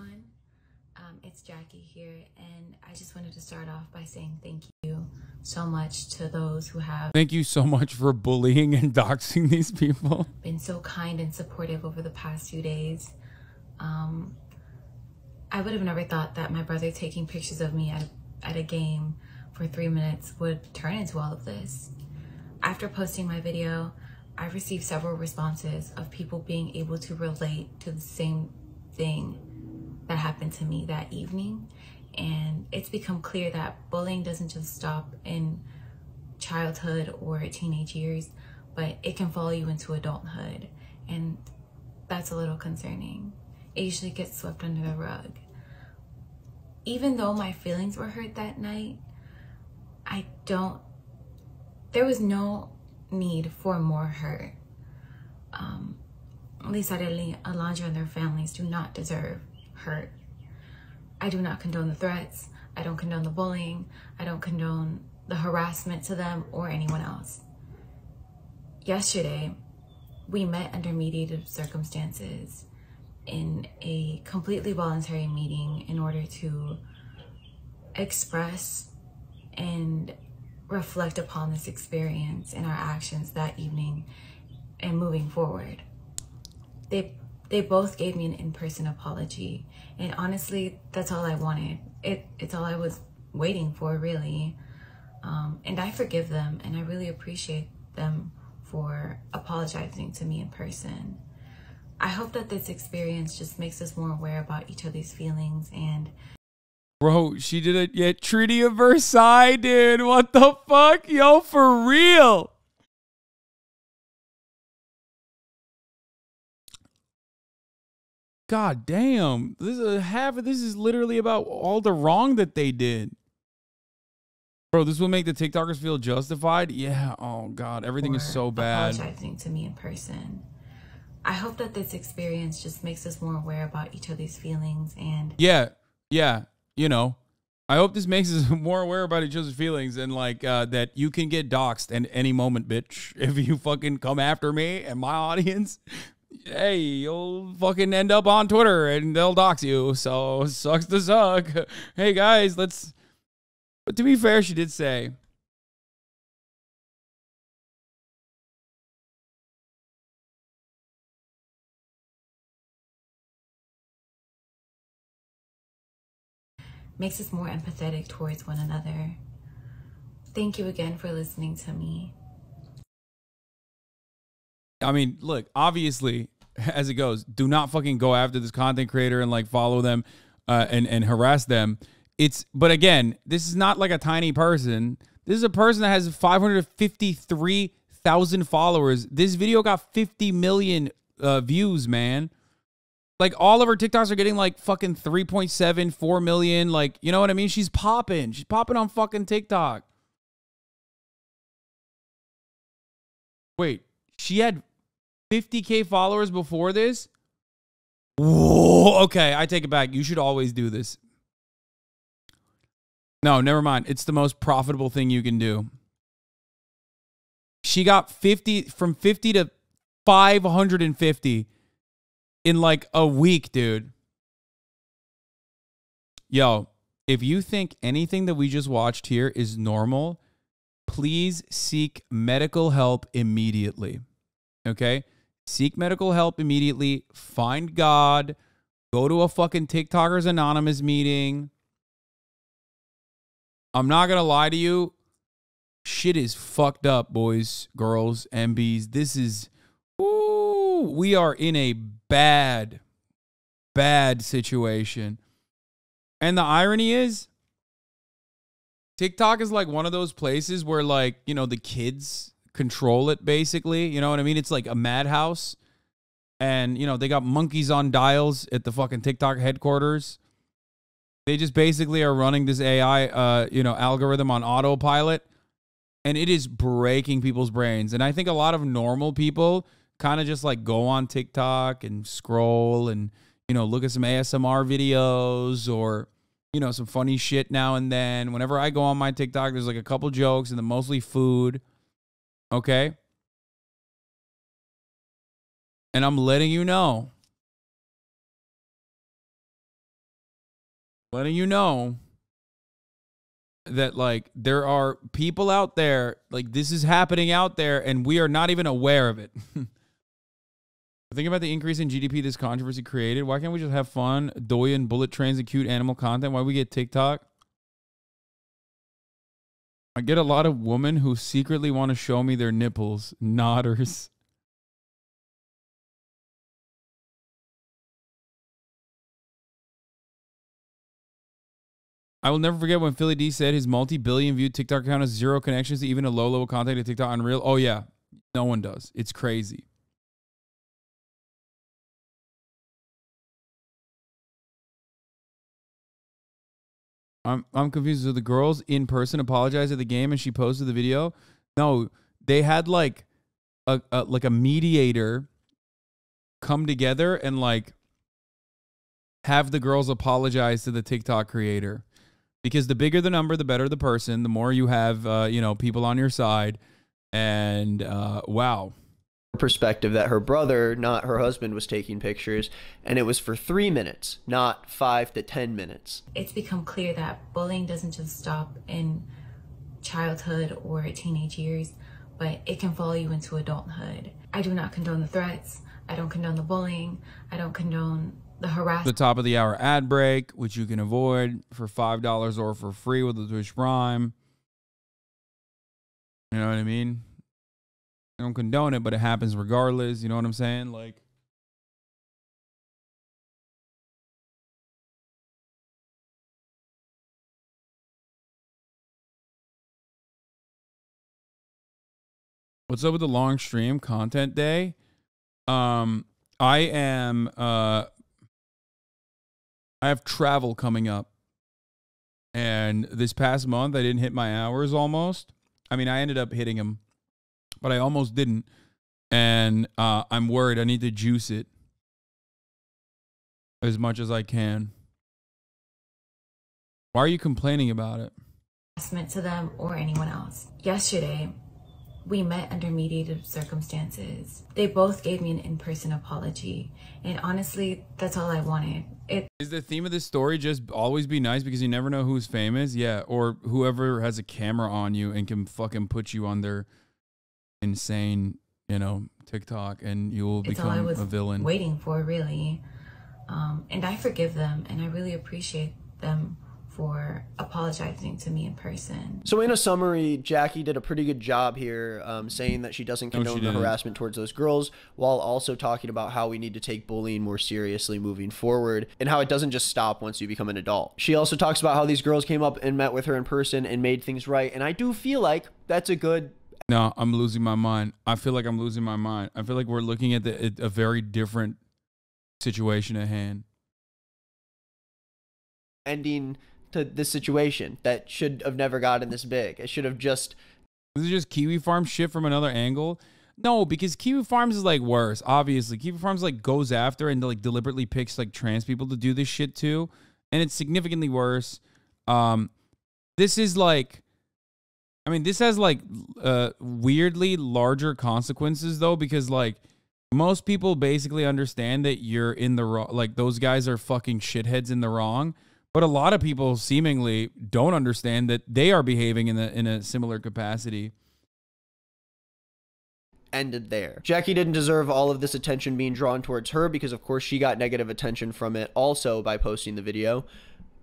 It's Jackie here, and I just wanted to start off by saying thank you so much to those who have. Thank you so much for bullying and doxing these people. Been so kind and supportive over the past few days. I would have never thought that my brother taking pictures of me at a game for 3 minutes would turn into all of this. After posting my video, I received several responses of people being able to relate to the same thing that happened to me that evening. And it's become clear that bullying doesn't just stop in childhood or teenage years, but it can follow you into adulthood. And that's a little concerning. It usually gets swept under the rug. Even though my feelings were hurt that night, there was no need for more hurt. Lisa Adelie, Alondra, and their families do not deserve hurt. I do not condone the threats. I don't condone the bullying. I don't condone the harassment to them or anyone else. Yesterday, we met under mediated circumstances in a completely voluntary meeting in order to express and reflect upon this experience and our actions that evening and moving forward. They both gave me an in-person apology, and honestly, that's all I wanted. It's all I was waiting for, really. And I forgive them, and I really appreciate them for apologizing to me in person. I hope that this experience just makes us more aware about each other's feelings. And bro, she did it. Yeah, Treaty of Versailles, dude. What the fuck? Yo, for real. God damn. Half of this is literally about all the wrong that they did. Bro, this will make the TikTokers feel justified? Yeah. Oh, God. Everything is so bad. Apologizing to me in person. I hope that this experience just makes us more aware about each other's feelings. And yeah. You know, I hope this makes us more aware about each other's feelings and like that you can get doxxed at any moment, bitch. If you fucking come after me and my audience, hey, you'll fucking end up on Twitter and they'll dox you. So sucks to suck. Hey guys, let's. But to be fair, she did say. makes us more empathetic towards one another. Thank you again for listening to me. I mean, look, obviously, as it goes, do not fucking go after this content creator and like follow them and harass them. But again, this is not like a tiny person. This is a person that has 553,000 followers. This video got 50 million views, man. Like, all of her TikToks are getting, like, fucking 3.7, 4 million. Like, you know what I mean? She's popping. She's popping on fucking TikTok. Wait, she had 50K followers before this? Whoa, okay, I take it back. You should always do this. No, never mind. It's the most profitable thing you can do. She got from 50 to 550 in like a week, dude. Yo, if you think anything that we just watched here is normal, please seek medical help immediately. Okay? Seek medical help immediately. Find God. Go to a fucking TikTokers Anonymous meeting. I'm not going to lie to you. Shit is fucked up, boys, girls, MBs. This is, ooh, we are in a bad situation. And the irony is, TikTok is like one of those places where, like, you know, the kids control it, basically. You know what I mean? It's like a madhouse. And, you know, they got monkeys on dials at the fucking TikTok headquarters. They just basically are running this AI, algorithm on autopilot. And it is breaking people's brains. And I think a lot of normal people kind of just like go on TikTok and scroll and, you know, look at some ASMR videos or, you know, some funny shit now and then. Whenever I go on my TikTok, there's like a couple jokes and then mostly food. Okay? And I'm letting you know. That, like, there are people out there, like, this is happening out there, and we are not even aware of it. Think about the increase in GDP this controversy created. Why can't we just have fun, doyen, bullet trains, and cute animal content? Why we get TikTok? I get a lot of women who secretly want to show me their nipples. Nodders. I will never forget when Philly D said his multi-billion view TikTok account has 0 connections to even a low-level content to TikTok. Unreal. Oh, yeah. No one does. It's crazy. I'm confused. So the girls in person apologized at the game and she posted the video? No, they had like a mediator come together and like have the girls apologize to the TikTok creator. Because the bigger the number, the better the person. The more you have, people on your side. And, wow. Perspective that her brother, not her husband, was taking pictures. And it was for 3 minutes, not 5 to 10 minutes. It's become clear that bullying doesn't just stop in childhood or teenage years, but it can follow you into adulthood. I do not condone the threats. I don't condone the bullying. I don't condone the harassment. The top of the hour ad break, which you can avoid for $5 or for free with the Twitch Prime. You know what I mean? I don't condone it, but it happens regardless. You know what I'm saying? Like, what's up with the long stream content day? I have travel coming up. And this past month, I didn't hit my hours almost. I mean, I ended up hitting them, but I almost didn't. And I'm worried. I need to juice it as much as I can. Why are you complaining about it? To them or anyone else. Yesterday, we met under mediated circumstances. They both gave me an in-person apology. And honestly, that's all I wanted. Is the theme of this story just always be nice because you never know who's famous? Yeah, or whoever has a camera on you and can fucking put you on their insane, TikTok, and you will become a villain. Waiting for, really. And I forgive them, and I really appreciate them for apologizing to me in person. So in a summary, Jackie did a pretty good job here saying that she doesn't condone the harassment towards those girls, while also talking about how we need to take bullying more seriously moving forward and how it doesn't just stop once you become an adult. She also talks about how these girls came up and met with her in person and made things right. And I do feel like that's a good... No, I'm losing my mind. I feel like I'm losing my mind. I feel like we're looking at a very different situation at hand. Ending to this situation that should have never gotten this big. It should have just... This is just Kiwi Farm shit from another angle? No, because Kiwi Farms is like worse, obviously. Kiwi Farms like goes after and like deliberately picks like trans people to do this shit too. And it's significantly worse. This is like... I mean, this has like weirdly larger consequences though, because like most people basically understand that you're in the wrong. Like those guys are fucking shitheads in the wrong. But a lot of people seemingly don't understand that they are behaving in a similar capacity. Ended there. Jackie didn't deserve all of this attention being drawn towards her because, of course, she got negative attention from it also by posting the video.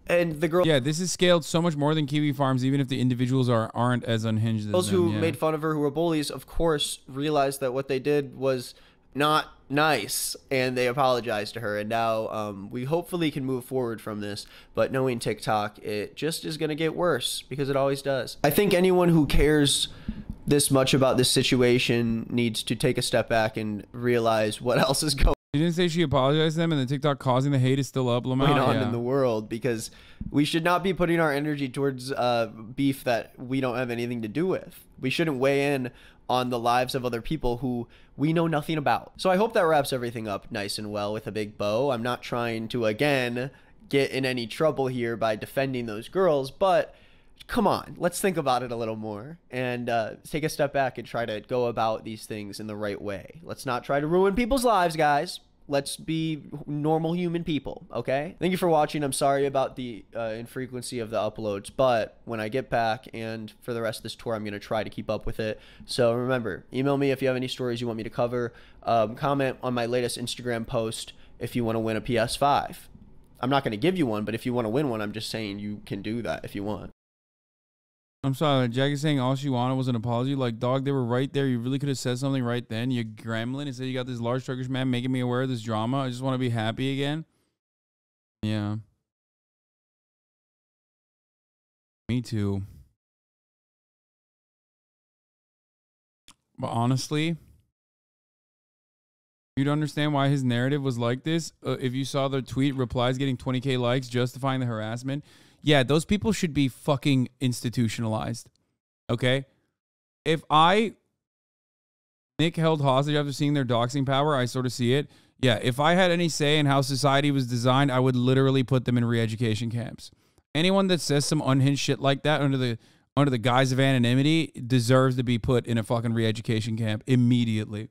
And the girl... Yeah, this is scaled so much more than Kiwi Farms, even if the individuals aren't as unhinged as Those them. who Yeah. made fun of her, who were bullies, of course, realized that what they did was not nice, and they apologized to her. And now we hopefully can move forward from this. But knowing TikTok, it just is going to get worse because it always does. I think anyone who cares this much about this situation needs to take a step back and realize what else is going You didn't say she apologized to them, and the TikTok causing the hate is still up, Lamau? on in the world, because we should not be putting our energy towards beef that we don't have anything to do with. We shouldn't weigh in on the lives of other people who we know nothing about. So I hope that wraps everything up nice and well with a big bow. I'm not trying to, again, get in any trouble here by defending those girls, but come on, let's think about it a little more and take a step back and try to go about these things in the right way. Let's not try to ruin people's lives, guys. Let's be normal human people, okay? Thank you for watching. I'm sorry about the infrequency of the uploads, but when I get back and for the rest of this tour, I'm going to try to keep up with it. So remember, email me if you have any stories you want me to cover. Comment on my latest Instagram post if you want to win a PS5. I'm not going to give you one, but if you want to win one, I'm just saying you can do that if you want. I'm sorry, Jackie's saying all she wanted was an apology. Like, dog, they were right there. You really could have said something right then. You gremlin and said you got this large Turkish man making me aware of this drama. I just want to be happy again. Yeah. Me too. But honestly, you'd understand why his narrative was like this. If you saw the tweet replies getting 20K likes justifying the harassment. Yeah, those people should be fucking institutionalized. Okay? If Nick held hostage after seeing their doxing power, I sort of see it. Yeah, if I had any say in how society was designed, I would literally put them in re-education camps. Anyone that says some unhinged shit like that under the guise of anonymity deserves to be put in a fucking re-education camp immediately.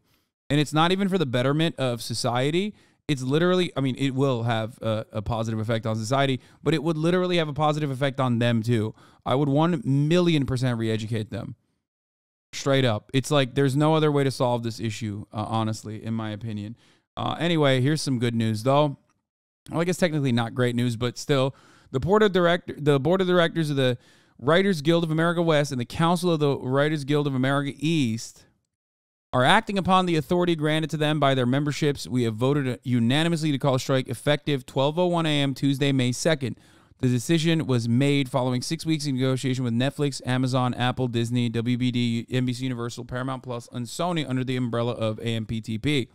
And it's not even for the betterment of society. It's literally, I mean, it will have a positive effect on society, but it would literally have a positive effect on them too. I would 1,000,000% re-educate them. Straight up. It's like there's no other way to solve this issue, honestly, in my opinion. Anyway, here's some good news, though. Well, I guess technically not great news, but still. The board of directors of the Writers Guild of America West and the Council of the Writers Guild of America East are acting upon the authority granted to them by their memberships. We have voted unanimously to call strike effective 12:01 a.m. Tuesday, May 2nd. The decision was made following 6 weeks of negotiation with Netflix, Amazon, Apple, Disney, WBD, NBC Universal, Paramount Plus, and Sony under the umbrella of AMPTP.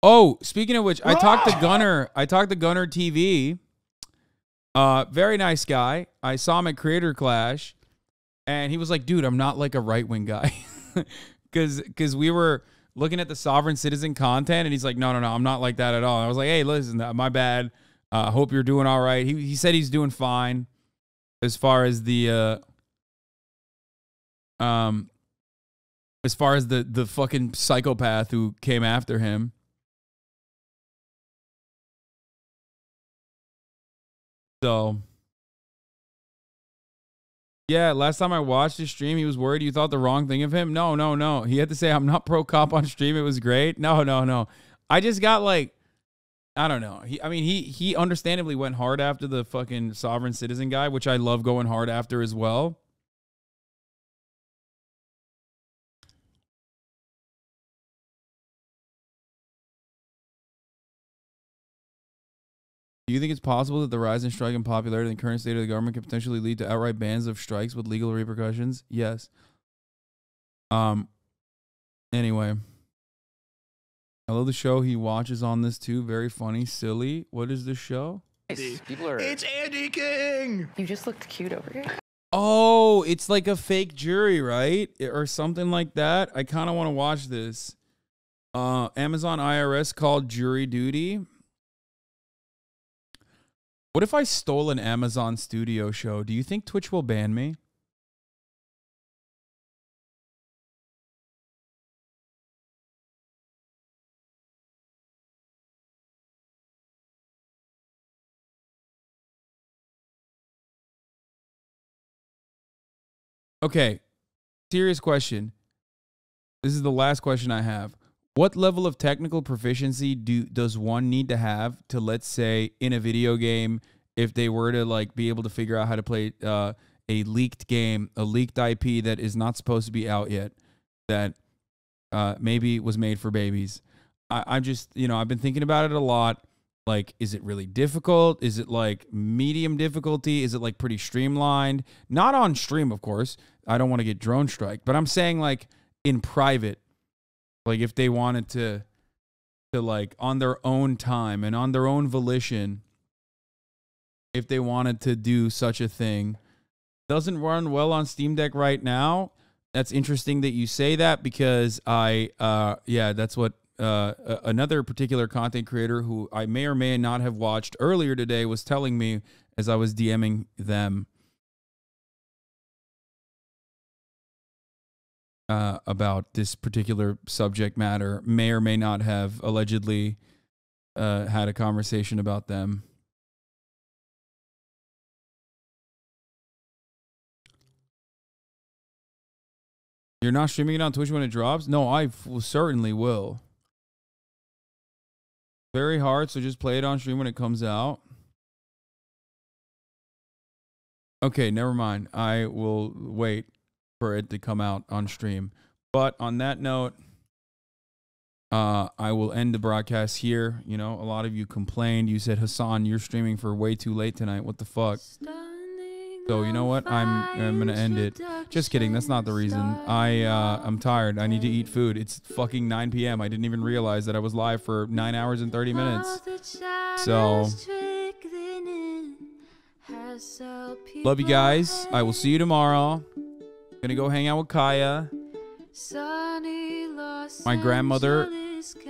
Oh, speaking of which, I talked to Gunner TV. Very nice guy. I saw him at Creator Clash, and he was like, dude, I'm not like a right-wing guy. Because we were looking at the sovereign citizen content, and he's like, no, I'm not like that at all. And I was like, hey, listen, my bad. Hope you're doing all right. He said he's doing fine as far as the fucking psychopath who came after him. So, yeah, last time I watched his stream, he was worried you thought the wrong thing of him. No. He had to say, I'm not pro-cop on stream. It was great. No. I just got like, I don't know. He understandably went hard after the fucking sovereign citizen guy, which I love going hard after as well. Do you think it's possible that the rise in strike and popularity in the current state of the government could potentially lead to outright bans of strikes with legal repercussions? Yes. Anyway. I love the show he watches on this too. Very funny, silly. What is this show? People are... It's Andy King! You just looked cute over here. Oh, it's like a fake jury, right? Or something like that. I kind of want to watch this. Amazon IRS called jury duty. What if I stole an Amazon Studio show? Do you think Twitch will ban me? Okay, serious question. This is the last question I have. What level of technical proficiency does one need to have to, let's say, in a video game, if they were to like be able to figure out how to play a leaked game, a leaked IP that is not supposed to be out yet, that maybe was made for babies? I'm just, you know, I've been thinking about it a lot. Like, is it really difficult? Is it like medium difficulty? Is it like pretty streamlined? Not on stream, of course. I don't want to get drone strike, but I'm saying like in private, like if they wanted to like on their own time and on their own volition, if they wanted to do such a thing. Doesn't run well on Steam Deck right now. That's interesting that you say that, because yeah, that's what another particular content creator who I may or may not have watched earlier today was telling me as I was DMing them about this particular subject matter. May or may not have allegedly had a conversation about them. You're not streaming it on Twitch when it drops? No, I certainly will. Very hard, so just play it on stream when it comes out. Okay, never mind. I will wait for it to come out on stream. But on that note, I will end the broadcast here. You know, a lot of you complained. You said, Hasan, you're streaming for way too late tonight. What the fuck? So you know what? I'm gonna end it. Just kidding. That's not the reason. I'm tired. I need to eat food. It's fucking 9 p.m. I didn't even realize that I was live for 9 hours and 30 minutes. So love you guys. I will see you tomorrow. Gonna go hang out with Kaya. My grandmother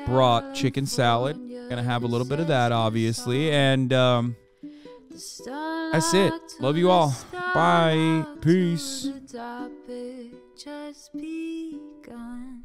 brought chicken salad. Gonna have a little bit of that, obviously, and that's it. Love you all. Bye. Peace. Just begun.